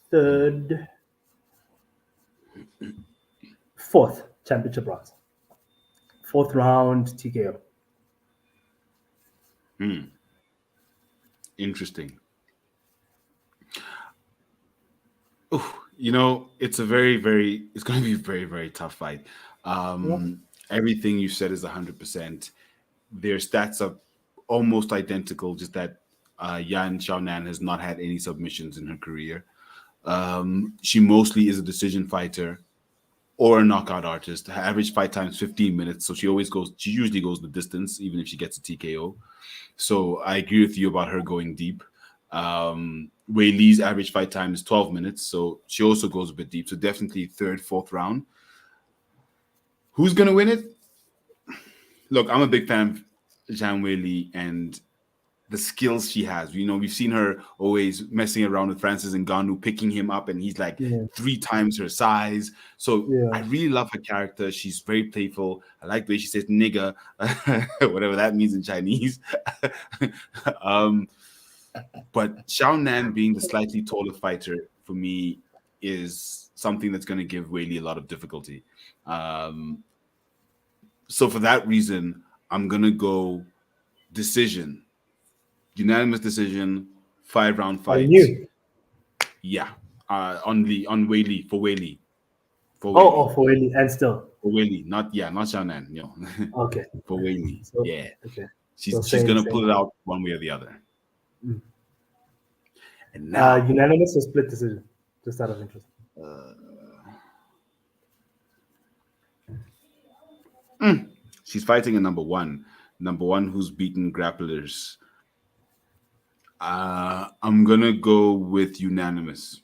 [SPEAKER 2] third, fourth championship rounds. Fourth round TKO.
[SPEAKER 1] Interesting. It's it's going to be a very, very tough fight.
[SPEAKER 2] Yeah.
[SPEAKER 1] Everything you said is 100%. Their stats are almost identical, just that Yan Xiaonan has not had any submissions in her career. She mostly is a decision fighter or a knockout artist. Her average fight time is 15 minutes, so she usually goes the distance, even if she gets a TKO. So I agree with you about her going deep. Wei Li's average fight time is 12 minutes, so she also goes a bit deep. So definitely third, fourth round. Who's going to win it? Look, I'm a big fan of Zhang Wei Li and the skills she has. We've seen her always messing around with Francis Ngannou, picking him up, and he's like
[SPEAKER 2] Yeah.
[SPEAKER 1] 3 times her size. So
[SPEAKER 2] Yeah.
[SPEAKER 1] I really love her character. She's very playful. I like the way she says nigga, whatever that means in Chinese. um, but Xiao Nan being the slightly taller fighter for me is something that's going to give Wei Li a lot of difficulty. So for that reason, I'm going to go decision. Unanimous decision, 5-round
[SPEAKER 2] On
[SPEAKER 1] fight.
[SPEAKER 2] you.
[SPEAKER 1] Yeah, on Wei Li for Wei Li
[SPEAKER 2] Oh, for Eli and still.
[SPEAKER 1] for Wei Li, not Xiaonan,
[SPEAKER 2] Okay.
[SPEAKER 1] for Wei Li.
[SPEAKER 2] So
[SPEAKER 1] Yeah,
[SPEAKER 2] okay. So
[SPEAKER 1] she's
[SPEAKER 2] same,
[SPEAKER 1] gonna
[SPEAKER 2] same.
[SPEAKER 1] pull it out one way or the other.
[SPEAKER 2] Mm.
[SPEAKER 1] And now
[SPEAKER 2] Unanimous or split decision? Just out of interest.
[SPEAKER 1] she's fighting a number one who's beaten grapplers. I'm gonna go with unanimous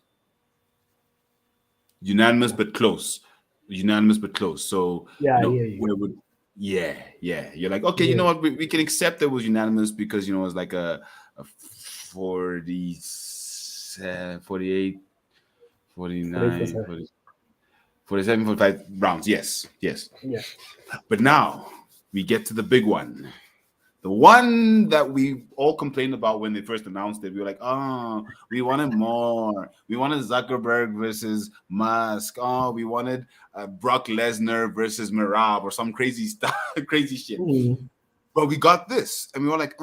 [SPEAKER 1] but close. Unanimous but close. So,
[SPEAKER 2] Yeah, I hear you.
[SPEAKER 1] where would yeah. You're like, okay, you
[SPEAKER 2] Yeah.
[SPEAKER 1] know what? We can accept it was unanimous because it's like a 40, 48,
[SPEAKER 2] For
[SPEAKER 1] 49,
[SPEAKER 2] percent.
[SPEAKER 1] 40, 47, 45 rounds. Yes.
[SPEAKER 2] Yeah.
[SPEAKER 1] But now we get to the big one. The one that we all complained about when they first announced it, we were like, "Oh, we wanted more. We wanted Zuckerberg versus Musk. Oh, we wanted Brock Lesnar versus Merab or some crazy stuff, crazy shit."
[SPEAKER 2] Mm.
[SPEAKER 1] But we got this, and we were like,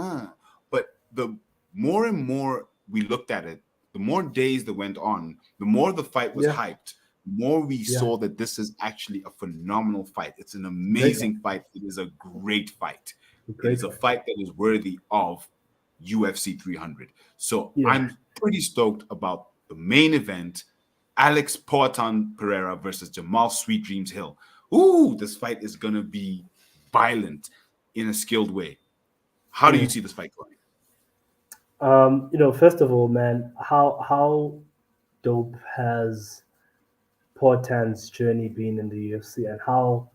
[SPEAKER 1] But the more and more we looked at it, the more days that went on, the more the fight was
[SPEAKER 2] Yeah.
[SPEAKER 1] hyped, the more we
[SPEAKER 2] Yeah.
[SPEAKER 1] saw that this is actually a phenomenal fight. It's an
[SPEAKER 2] Great one.
[SPEAKER 1] amazing fight. It is a great fight. It
[SPEAKER 2] Great
[SPEAKER 1] is a
[SPEAKER 2] one.
[SPEAKER 1] fight that is worthy of UFC 300. So
[SPEAKER 2] Yeah.
[SPEAKER 1] I'm pretty stoked about the main event, Alex Poatan Pereira versus Jamal Sweet Dreams Hill. Ooh, this fight is gonna be violent in a skilled way. How do you see this fight going?
[SPEAKER 2] First of all, man, how dope has Portan's journey been in the UFC, and how,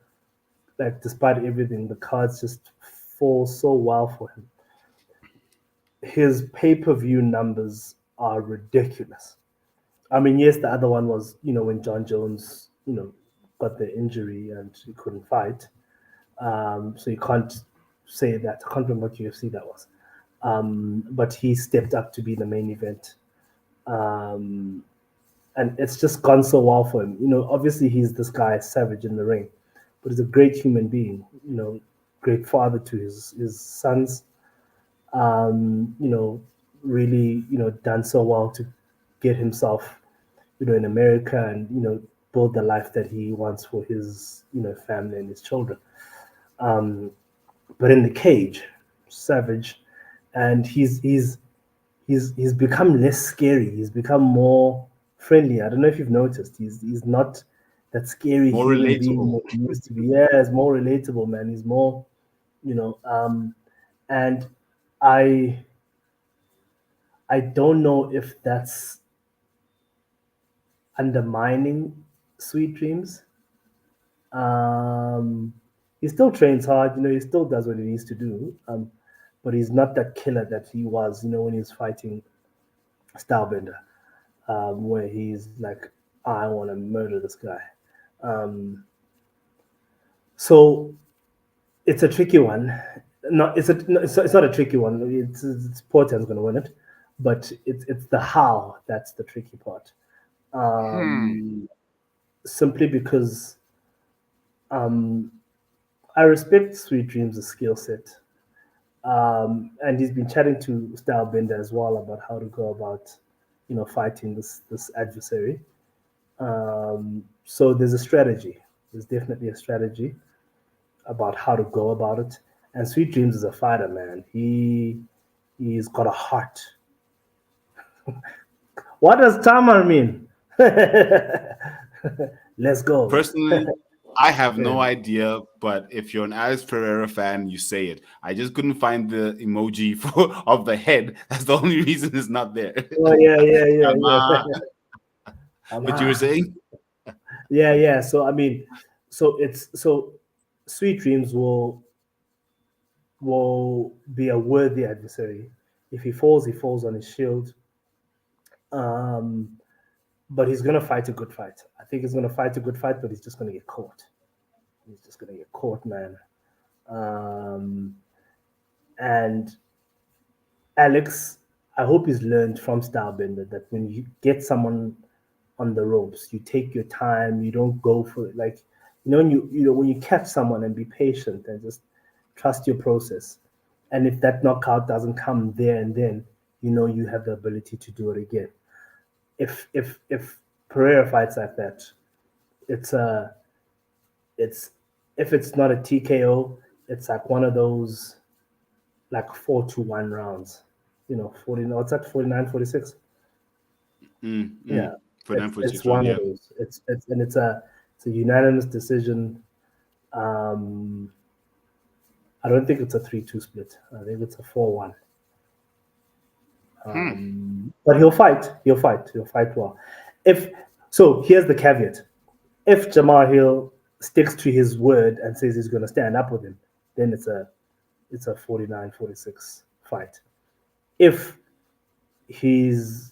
[SPEAKER 2] like, despite everything, the cards just fall so well for him. His pay-per-view numbers are ridiculous. I mean, yes, the other one was, when John Jones, got the injury and he couldn't fight. So you can't say that. I can't remember what UFC that was. But he stepped up to be the main event. Um, and it's just gone so well for him. Obviously he's this guy savage in the ring, but he's a great human being. Great father to his sons. Really, done so well to get himself, in America, and build the life that he wants for his family and his children. Um, but in the cage, savage, and he's become less scary. He's become more friendly. I don't know if you've noticed. He's not that scary
[SPEAKER 1] More
[SPEAKER 2] human being
[SPEAKER 1] relatable.
[SPEAKER 2] that he used to be. Yeah, he's more relatable, man. He's more, and I I don't know if that's undermining Sweet Dreams. Um, he still trains hard, he still does what he needs to do. But he's not that killer that he was, when he was fighting Stylebender, where he's like, I want to murder this guy. Um, so it's a tricky one. No, it's not a tricky one. It's Portland's going to win it, but it's the how that's the tricky part.
[SPEAKER 1] Hmm.
[SPEAKER 2] Um, Simply because um, I respect Sweet Dreams' skill set. And he's been chatting to Stylebender as well about how to go about, fighting this adversary. So there's a strategy. There's definitely a strategy about how to go about it. And Sweet Dreams is a fighter, man. He's got a heart. What does Tamar mean? Let's go.
[SPEAKER 1] Personally, I have
[SPEAKER 2] Yeah.
[SPEAKER 1] no idea, but if you're an Alex Pereira fan, you say it. I just couldn't find the emoji for of the head. That's the only reason it's not there.
[SPEAKER 2] Oh yeah, yeah, yeah,
[SPEAKER 1] Come
[SPEAKER 2] yeah.
[SPEAKER 1] on. But you were
[SPEAKER 2] Ama.
[SPEAKER 1] saying?
[SPEAKER 2] Yeah, yeah. So I mean, so Sweet Dreams will be a worthy adversary. If he falls on his shield. Um, but he's gonna fight a good fight. I think he's gonna fight a good fight, but he's just gonna get caught. He's just gonna get caught, man. Um, and Alex, I hope he's learned from Stylebender that when you get someone on the ropes, you take your time. You don't go for it. Like, when you catch someone, and be patient and just trust your process. And if that knockout doesn't come there and then, you have the ability to do it again. If Pereira fights like that, it's a it's if it's not a TKO, it's like one of those, like 4-1 rounds. 40, no, it's at 49-46.
[SPEAKER 1] Mm,
[SPEAKER 2] Yeah,
[SPEAKER 1] mm. For
[SPEAKER 2] it's
[SPEAKER 1] 946 round,
[SPEAKER 2] one of
[SPEAKER 1] yeah.
[SPEAKER 2] those. It's a unanimous decision. Um, I don't think it's a 3-2 split. I think it's a 4-1.
[SPEAKER 1] Hmm.
[SPEAKER 2] But he'll fight. He'll fight. He'll fight well. If so, here's the caveat: if Jamal Hill sticks to his word and says he's going to stand up with him, then it's a 49-46 fight. If he's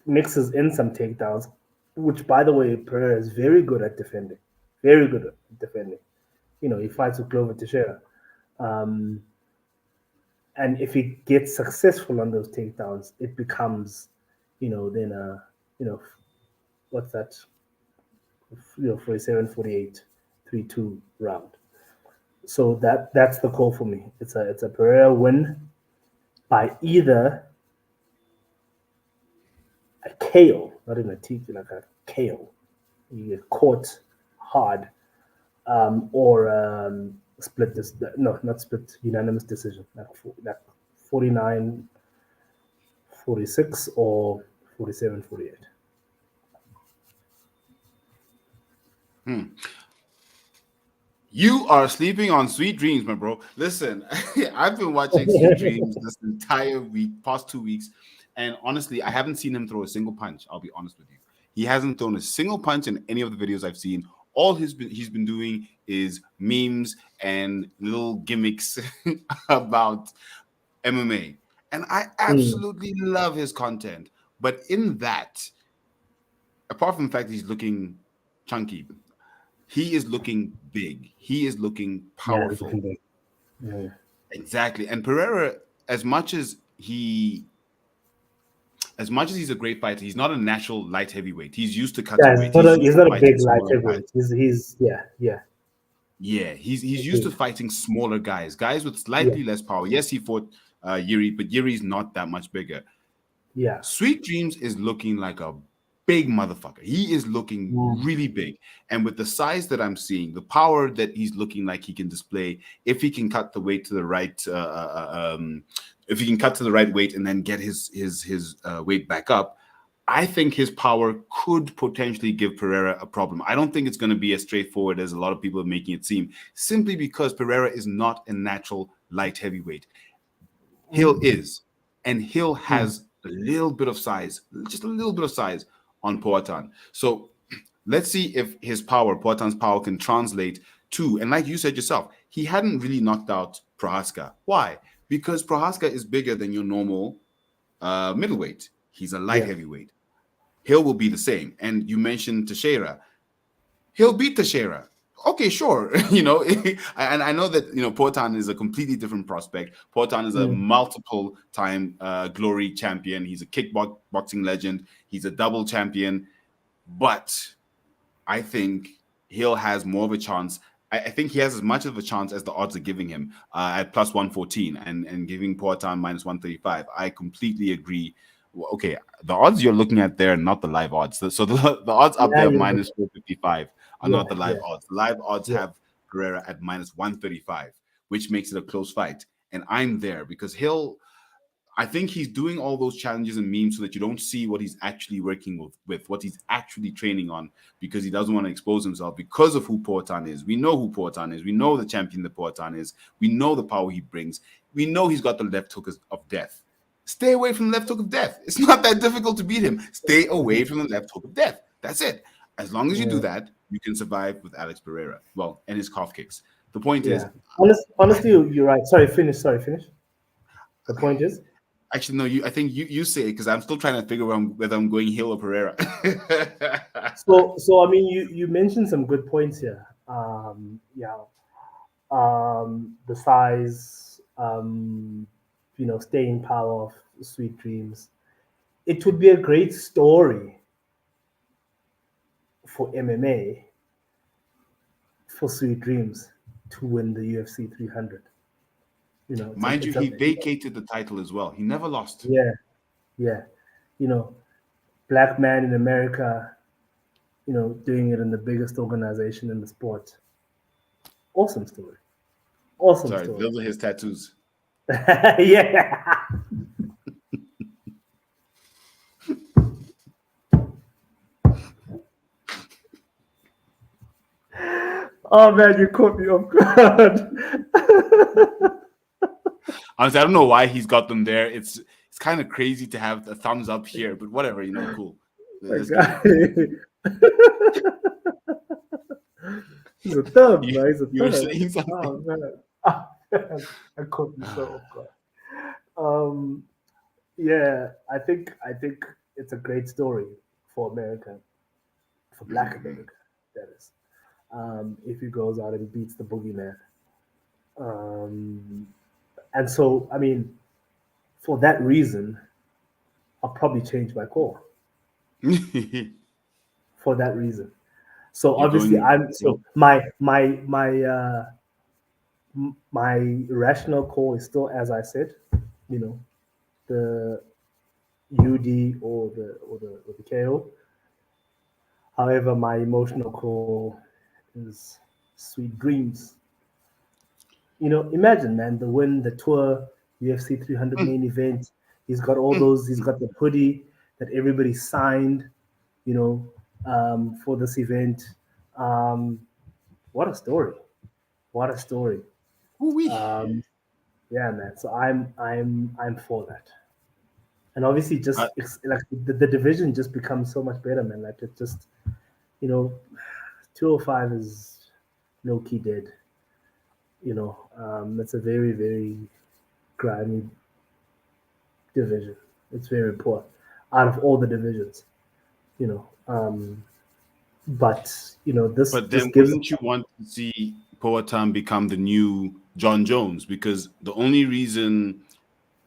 [SPEAKER 2] mixes in some takedowns, which, by the way, Pereira is very good at defending. Very good at defending. He fights with Glover Teixeira. Um, and if he gets successful on those takedowns, it becomes, then you know, what's that? 47, 48, 3-2 round. So that's the call for me. It's a Pereira win by either a KO, not even a TK, like a KO. You get caught hard, or split this. No, not split. Unanimous decision, like 49-46 or 47-48.
[SPEAKER 1] Hmm. You are sleeping on Sweet Dreams, my bro. Listen, I've been watching Sweet Dreams this entire week, past 2 weeks, and honestly, I haven't seen him throw a single punch. I'll be honest with you. He hasn't thrown a single punch in any of the videos I've seen. All he's been doing is memes and little gimmicks about MMA. And I
[SPEAKER 2] Mm,
[SPEAKER 1] absolutely love his content. But in that, apart from the fact that he's looking chunky, he is looking big. He is looking
[SPEAKER 2] yeah, we
[SPEAKER 1] powerful.
[SPEAKER 2] can do. Yeah.
[SPEAKER 1] Exactly. And Pereira, as much as he's a great fighter, he's not a natural light heavyweight. He's used to
[SPEAKER 2] Yeah,
[SPEAKER 1] cutting weight. He's
[SPEAKER 2] he's
[SPEAKER 1] used to
[SPEAKER 2] not a
[SPEAKER 1] fighting
[SPEAKER 2] big light
[SPEAKER 1] smaller
[SPEAKER 2] heavyweight.
[SPEAKER 1] guys.
[SPEAKER 2] He's yeah,
[SPEAKER 1] Yeah, he's used to
[SPEAKER 2] yeah,
[SPEAKER 1] fighting smaller guys with
[SPEAKER 2] yeah,
[SPEAKER 1] slightly less power. Yes, he fought Yuri, but Yuri's not that much bigger.
[SPEAKER 2] yeah.
[SPEAKER 1] Sweet Dreams is looking like a big motherfucker. He is looking
[SPEAKER 2] Mm,
[SPEAKER 1] really big. And with the size that I'm seeing, the power that he's looking like he can display, if he can cut the weight to the right, if he can cut to the right weight and then get his weight back up, I think his power could potentially give Pereira a problem. I don't think it's going to be as straightforward as a lot of people are making it seem, simply because Pereira is not a natural light heavyweight. Hill
[SPEAKER 2] mm,
[SPEAKER 1] is, and Hill
[SPEAKER 2] mm.
[SPEAKER 1] has a little bit of size, just a little bit of size on Poatan. So let's see if Poatan's power, can translate to, and like you said yourself, he hadn't really knocked out Prohaska. Why? Because Prohaska is bigger than your normal middleweight. He's a light
[SPEAKER 2] Yeah,
[SPEAKER 1] heavyweight. Hill will be the same. And you mentioned Teixeira. He'll beat Teixeira. Okay, sure. And I know that Poatan is a completely different prospect. Poatan is a
[SPEAKER 2] mm,
[SPEAKER 1] multiple time glory champion. He's a kickboxing legend. He's a double champion. But I think Hill has more of a chance. I think he has as much of a chance as the odds are giving him at plus 114 and giving Poatan minus 135. I completely agree. Okay, the odds you're looking at there are not the live odds. So the odds up
[SPEAKER 2] yeah,
[SPEAKER 1] there
[SPEAKER 2] yeah,
[SPEAKER 1] minus 455 are
[SPEAKER 2] yeah,
[SPEAKER 1] not the live
[SPEAKER 2] yeah,
[SPEAKER 1] odds. The live odds
[SPEAKER 2] yeah.
[SPEAKER 1] have Pereira at minus 135, which makes it a close fight. And I'm there because I think he's doing all those challenges and memes so that you don't see what he's actually working with what he's actually training on, because he doesn't want to expose himself because of who Poatan is. We know who Poatan is. We know the champion that Poatan is. We know the power he brings. We know he's got the left hook of death. Stay away from the left hook of death. It's not that difficult to beat him. Stay away from the left hook of death. That's it. As long as you do
[SPEAKER 2] Yeah,
[SPEAKER 1] that, you can survive with Alex Pereira. Well, and his calf kicks. The point is,
[SPEAKER 2] yeah. Honestly, you're right. Sorry, finish. Sorry, finish. The point is,
[SPEAKER 1] actually, no. I think you say it because I'm still trying to figure out whether I'm going Hill or Pereira.
[SPEAKER 2] so I mean, you mentioned some good points here. Yeah, the size, staying power of Sweet Dreams. It would be a great story for MMA for Sweet Dreams to win the UFC 300.
[SPEAKER 1] Mind you,
[SPEAKER 2] It's a
[SPEAKER 1] he vacated the title as well. He never lost.
[SPEAKER 2] yeah, yeah. You know, black man in America, doing it in the biggest organization in the sport. Awesome story. Awesome
[SPEAKER 1] Sorry,
[SPEAKER 2] story.
[SPEAKER 1] those are his tattoos.
[SPEAKER 2] Yeah. Oh man, you caught me off guard.
[SPEAKER 1] Honestly, I don't know why he's got them there. It's kind of crazy to have a thumbs up here, but whatever, cool.
[SPEAKER 2] My
[SPEAKER 1] Let's do it.
[SPEAKER 2] guy. He's a thumb,
[SPEAKER 1] You,
[SPEAKER 2] man. He's a
[SPEAKER 1] you were
[SPEAKER 2] thumb.
[SPEAKER 1] saying something.
[SPEAKER 2] Oh man. Ah, man. I caught me so off guard. Um, yeah, I think it's a great story for America, for Black
[SPEAKER 1] Mhm.
[SPEAKER 2] America, that is. If he goes out and beats the boogeyman. Um, and so, I mean, for that reason, I'll probably change my call for that reason. So
[SPEAKER 1] You're
[SPEAKER 2] obviously,
[SPEAKER 1] going.
[SPEAKER 2] I'm so my rational call is still, as I said, you know, the UD or the KO. However, my emotional call is Sweet Dreams. Imagine, man, the win, the tour, UFC 300 main event. He's got all those. He's got the hoodie that everybody signed, for this event. Um, what a story! What a story.
[SPEAKER 1] Ooh-wee.
[SPEAKER 2] Um, yeah, man. So I'm for that. And obviously,
[SPEAKER 1] Uh,
[SPEAKER 2] just like the division just becomes so much better, man. Like it just, you know, 205 is low key dead. It's a very very grimy division. It's very poor out of all the divisions. You know, but this
[SPEAKER 1] but
[SPEAKER 2] this
[SPEAKER 1] then
[SPEAKER 2] gives.
[SPEAKER 1] wouldn't you want to see Powhatan become the new John Jones? Because the only reason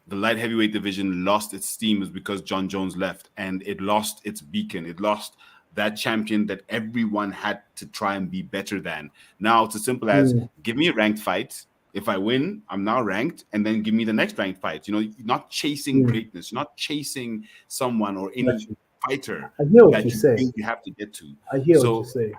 [SPEAKER 1] the light heavyweight division lost its steam is because John Jones left, and it lost its beacon. It lost that champion that everyone had to try and be better than. Now it's as simple as
[SPEAKER 2] Mm,
[SPEAKER 1] give me a ranked fight. If I win, I'm now ranked, and then give me the next ranked fight. You're not chasing
[SPEAKER 2] mm,
[SPEAKER 1] greatness. You're not chasing someone or any
[SPEAKER 2] gotcha.
[SPEAKER 1] fighter
[SPEAKER 2] I hear what
[SPEAKER 1] that
[SPEAKER 2] you
[SPEAKER 1] you
[SPEAKER 2] say.
[SPEAKER 1] think you have to get to.
[SPEAKER 2] I hear what you
[SPEAKER 1] So
[SPEAKER 2] say.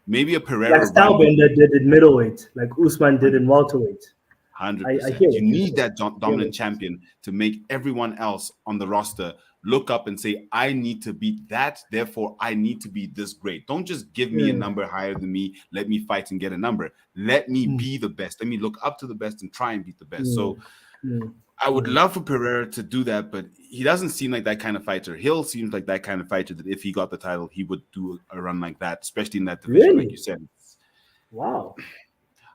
[SPEAKER 1] maybe a
[SPEAKER 2] Like
[SPEAKER 1] Pereira run.
[SPEAKER 2] Stylebender did in middleweight, like Usman did in welterweight. I hear
[SPEAKER 1] 100%. You
[SPEAKER 2] what you're
[SPEAKER 1] need
[SPEAKER 2] saying.
[SPEAKER 1] that
[SPEAKER 2] I hear
[SPEAKER 1] dominant
[SPEAKER 2] what you're saying.
[SPEAKER 1] champion to make everyone else on the roster look up and say, I need to beat that. Therefore, I need to be this great. Don't just give me a
[SPEAKER 2] Mm,
[SPEAKER 1] number higher than me. Let me fight and get a number. Let me
[SPEAKER 2] mm,
[SPEAKER 1] be the best. Let me look up to the best and try and beat the best.
[SPEAKER 2] mm,
[SPEAKER 1] So
[SPEAKER 2] mm,
[SPEAKER 1] I would
[SPEAKER 2] mm.
[SPEAKER 1] love for Pereira to do that, but he doesn't seem like that kind of fighter. Hill seems like that kind of fighter that if he got the title, he would do a run like that, especially in that division, like you
[SPEAKER 2] Really?
[SPEAKER 1] said.
[SPEAKER 2] Wow.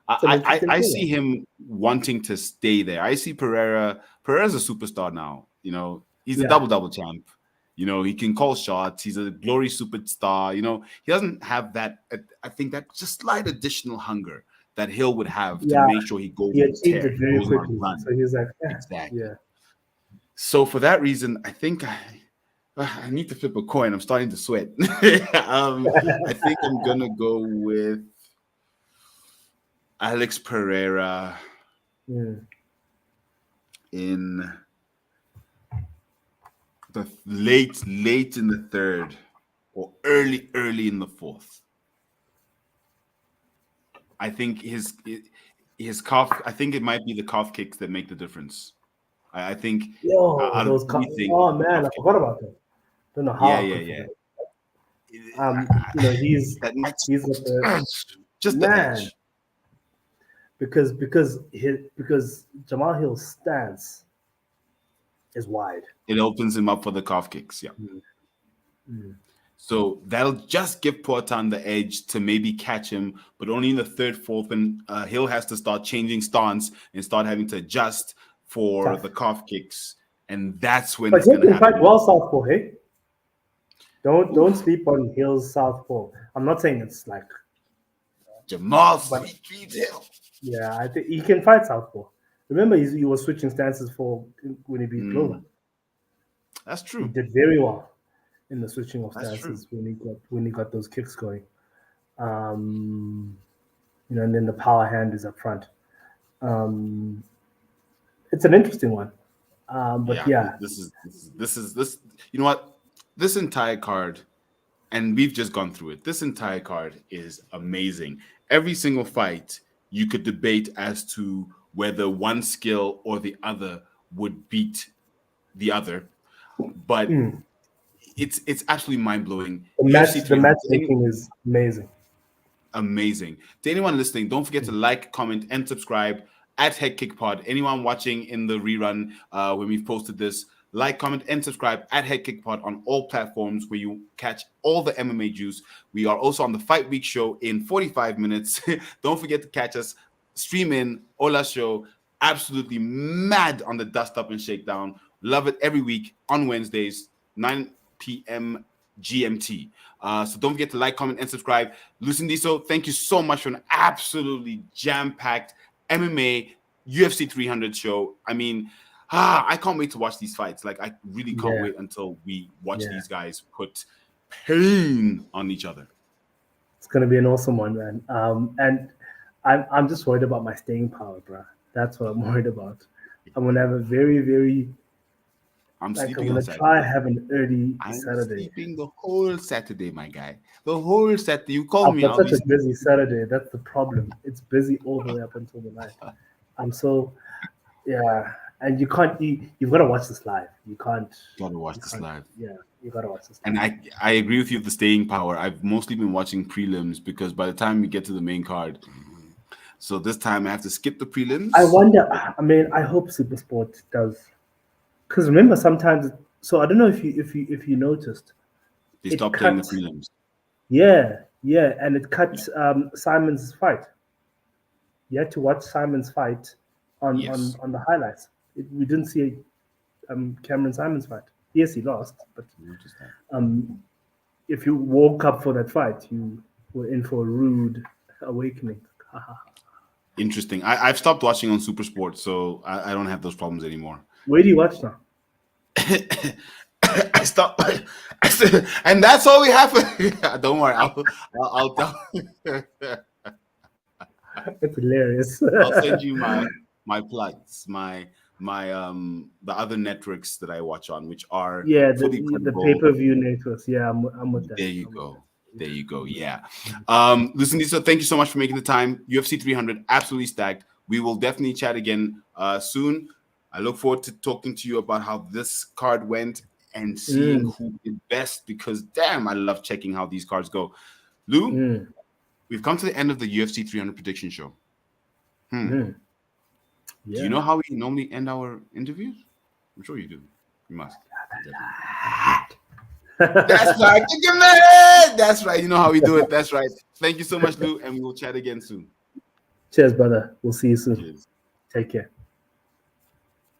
[SPEAKER 2] It's an interesting
[SPEAKER 1] I
[SPEAKER 2] thing.
[SPEAKER 1] see him wanting to stay there. I see Pereira. Pereira's a superstar now. He's a
[SPEAKER 2] Yeah.
[SPEAKER 1] double champ. He can call shots. He's a glory superstar. He doesn't have that. I think that just slight additional hunger that Hill would have to
[SPEAKER 2] Yeah.
[SPEAKER 1] make sure he goes
[SPEAKER 2] He
[SPEAKER 1] on a
[SPEAKER 2] achieved
[SPEAKER 1] tear.
[SPEAKER 2] it
[SPEAKER 1] He
[SPEAKER 2] very
[SPEAKER 1] goes on a
[SPEAKER 2] quickly.
[SPEAKER 1] run.
[SPEAKER 2] So he's like,
[SPEAKER 1] Exactly.
[SPEAKER 2] yeah.
[SPEAKER 1] So for that reason, I think I need to flip a coin. I'm starting to sweat. I think I'm gonna go with Alex Pereira
[SPEAKER 2] Mm.
[SPEAKER 1] in the late in the third or early in the fourth. I think his calf. I think it might be the calf kicks that make the difference. I think
[SPEAKER 2] Yo,
[SPEAKER 1] out of
[SPEAKER 2] those
[SPEAKER 1] everything,
[SPEAKER 2] oh
[SPEAKER 1] it's the
[SPEAKER 2] man,
[SPEAKER 1] calf
[SPEAKER 2] I
[SPEAKER 1] kick.
[SPEAKER 2] forgot about that. Don't know
[SPEAKER 1] Yeah,
[SPEAKER 2] how I
[SPEAKER 1] yeah,
[SPEAKER 2] could
[SPEAKER 1] yeah.
[SPEAKER 2] forget.
[SPEAKER 1] I-
[SPEAKER 2] He's
[SPEAKER 1] that
[SPEAKER 2] he's got the
[SPEAKER 1] just the
[SPEAKER 2] man
[SPEAKER 1] edge.
[SPEAKER 2] because Jamal Hill's stance is wide.
[SPEAKER 1] It opens him up for the calf kicks. Yeah.
[SPEAKER 2] Mm, mm.
[SPEAKER 1] So that'll just give Poatan the edge to maybe catch him, but only in the third, fourth, and Hill has to start changing stance and start having to adjust for
[SPEAKER 2] Tough.
[SPEAKER 1] the calf kicks, and that's when
[SPEAKER 2] But
[SPEAKER 1] it's
[SPEAKER 2] Hill
[SPEAKER 1] going to
[SPEAKER 2] can fight
[SPEAKER 1] happen.
[SPEAKER 2] well southpaw, hey? Don't
[SPEAKER 1] Oof.
[SPEAKER 2] sleep on Hill's southpaw. I'm not saying it's like,
[SPEAKER 1] Jamal
[SPEAKER 2] but
[SPEAKER 1] Sweet Dreams Hill.
[SPEAKER 2] yeah, I think he can fight southpaw. Remember, he was switching stances for when he beat Glover.
[SPEAKER 1] Mm, that's
[SPEAKER 2] He
[SPEAKER 1] true.
[SPEAKER 2] did very well in the switching of
[SPEAKER 1] That's true.
[SPEAKER 2] stances when he got those kicks going. Um, and then the power hand is up front. Um, it's an interesting one. But
[SPEAKER 1] Yeah,
[SPEAKER 2] yeah,
[SPEAKER 1] this. You know what? This entire card, and we've just gone through it. This entire card is amazing. Every single fight, you could debate as to whether one skill or the other would beat the other, but
[SPEAKER 2] mm,
[SPEAKER 1] it's absolutely mind blowing. UFC
[SPEAKER 2] the
[SPEAKER 1] 300,
[SPEAKER 2] matchmaking is amazing.
[SPEAKER 1] amazing. To anyone listening, don't forget to like, comment, and subscribe at Head Kick Pod. Anyone watching in the rerun when we've posted this, like, comment, and subscribe at Head Kick Pod on all platforms where you catch all the MMA juice. We are also on the Fight Week show in 45 minutes. Don't forget to catch us stream in Ola show. Absolutely mad on the Dust Up and Shakedown. Love it every week on Wednesdays, 9 p.m. GMT. So don't forget to like, comment, and subscribe. Lucindiso, thank you so much for an absolutely jam-packed MMA UFC 300 show. I mean, I can't wait to watch these fights. Like, I really can't
[SPEAKER 2] Yeah,
[SPEAKER 1] wait until we watch
[SPEAKER 2] yeah.
[SPEAKER 1] these guys put pain on each other.
[SPEAKER 2] It's gonna be an awesome one, man. And I'm just worried about my staying power, bro. That's what I'm worried about. I'm gonna have a very, very
[SPEAKER 1] I'm
[SPEAKER 2] like I'm
[SPEAKER 1] sleeping on
[SPEAKER 2] gonna try
[SPEAKER 1] Saturday.
[SPEAKER 2] have an early
[SPEAKER 1] I'm
[SPEAKER 2] Saturday.
[SPEAKER 1] sleeping the whole Saturday, my guy. The whole Saturday. You call
[SPEAKER 2] I've
[SPEAKER 1] me,
[SPEAKER 2] got
[SPEAKER 1] I'll
[SPEAKER 2] such
[SPEAKER 1] be
[SPEAKER 2] a busy
[SPEAKER 1] sleeping.
[SPEAKER 2] Saturday. That's the problem. It's busy all the way up until the night. I'm so yeah, and you've got to watch this live.
[SPEAKER 1] Gotta watch
[SPEAKER 2] You
[SPEAKER 1] this
[SPEAKER 2] can't.
[SPEAKER 1] live.
[SPEAKER 2] Yeah, you got to watch this
[SPEAKER 1] And
[SPEAKER 2] live.
[SPEAKER 1] I agree with you with the staying power. I've mostly been watching prelims because by the time we get to the main card, So this time I have to skip the prelims.
[SPEAKER 2] I wonder. I mean, I hope SuperSport does, because remember sometimes. So I don't know if you noticed.
[SPEAKER 1] They
[SPEAKER 2] It
[SPEAKER 1] stopped playing the
[SPEAKER 2] cut.
[SPEAKER 1] prelims.
[SPEAKER 2] Yeah, and it cut Simon's fight. You had to watch Simon's fight on
[SPEAKER 1] Yes.
[SPEAKER 2] the highlights. We didn't see Cameron Simon's fight. Yes, he lost, but
[SPEAKER 1] Notice that.
[SPEAKER 2] if you woke up for that fight, you were in for a rude awakening.
[SPEAKER 1] Interesting. I've stopped watching on SuperSport, so I don't have those problems anymore.
[SPEAKER 2] Where do you watch now?
[SPEAKER 1] I stopped, and that's all we have. Don't worry, I'll tell.
[SPEAKER 2] It's hilarious.
[SPEAKER 1] I'll send you my plugs, my the other networks that I watch on, which are fully
[SPEAKER 2] the
[SPEAKER 1] credible.
[SPEAKER 2] pay-per-view networks. Yeah, I'm with that.
[SPEAKER 1] There you go. There you go. Yeah. Listen, Lisa, thank you so much for making the time. UFC 300, absolutely stacked. We will definitely chat again soon. I look forward to talking to you about how this card went and seeing who did best, because damn, I love checking how these cards go. Lou, we've come to the end of the UFC 300 prediction show.
[SPEAKER 2] Yeah.
[SPEAKER 1] Do you know how we normally end our interviews? I'm sure you do. You must. That's right. That's right. You know how we do it. That's right. Thank you so much, Lou, and we will chat again soon.
[SPEAKER 2] Cheers, brother. We'll see you soon.
[SPEAKER 1] Cheers.
[SPEAKER 2] Take care.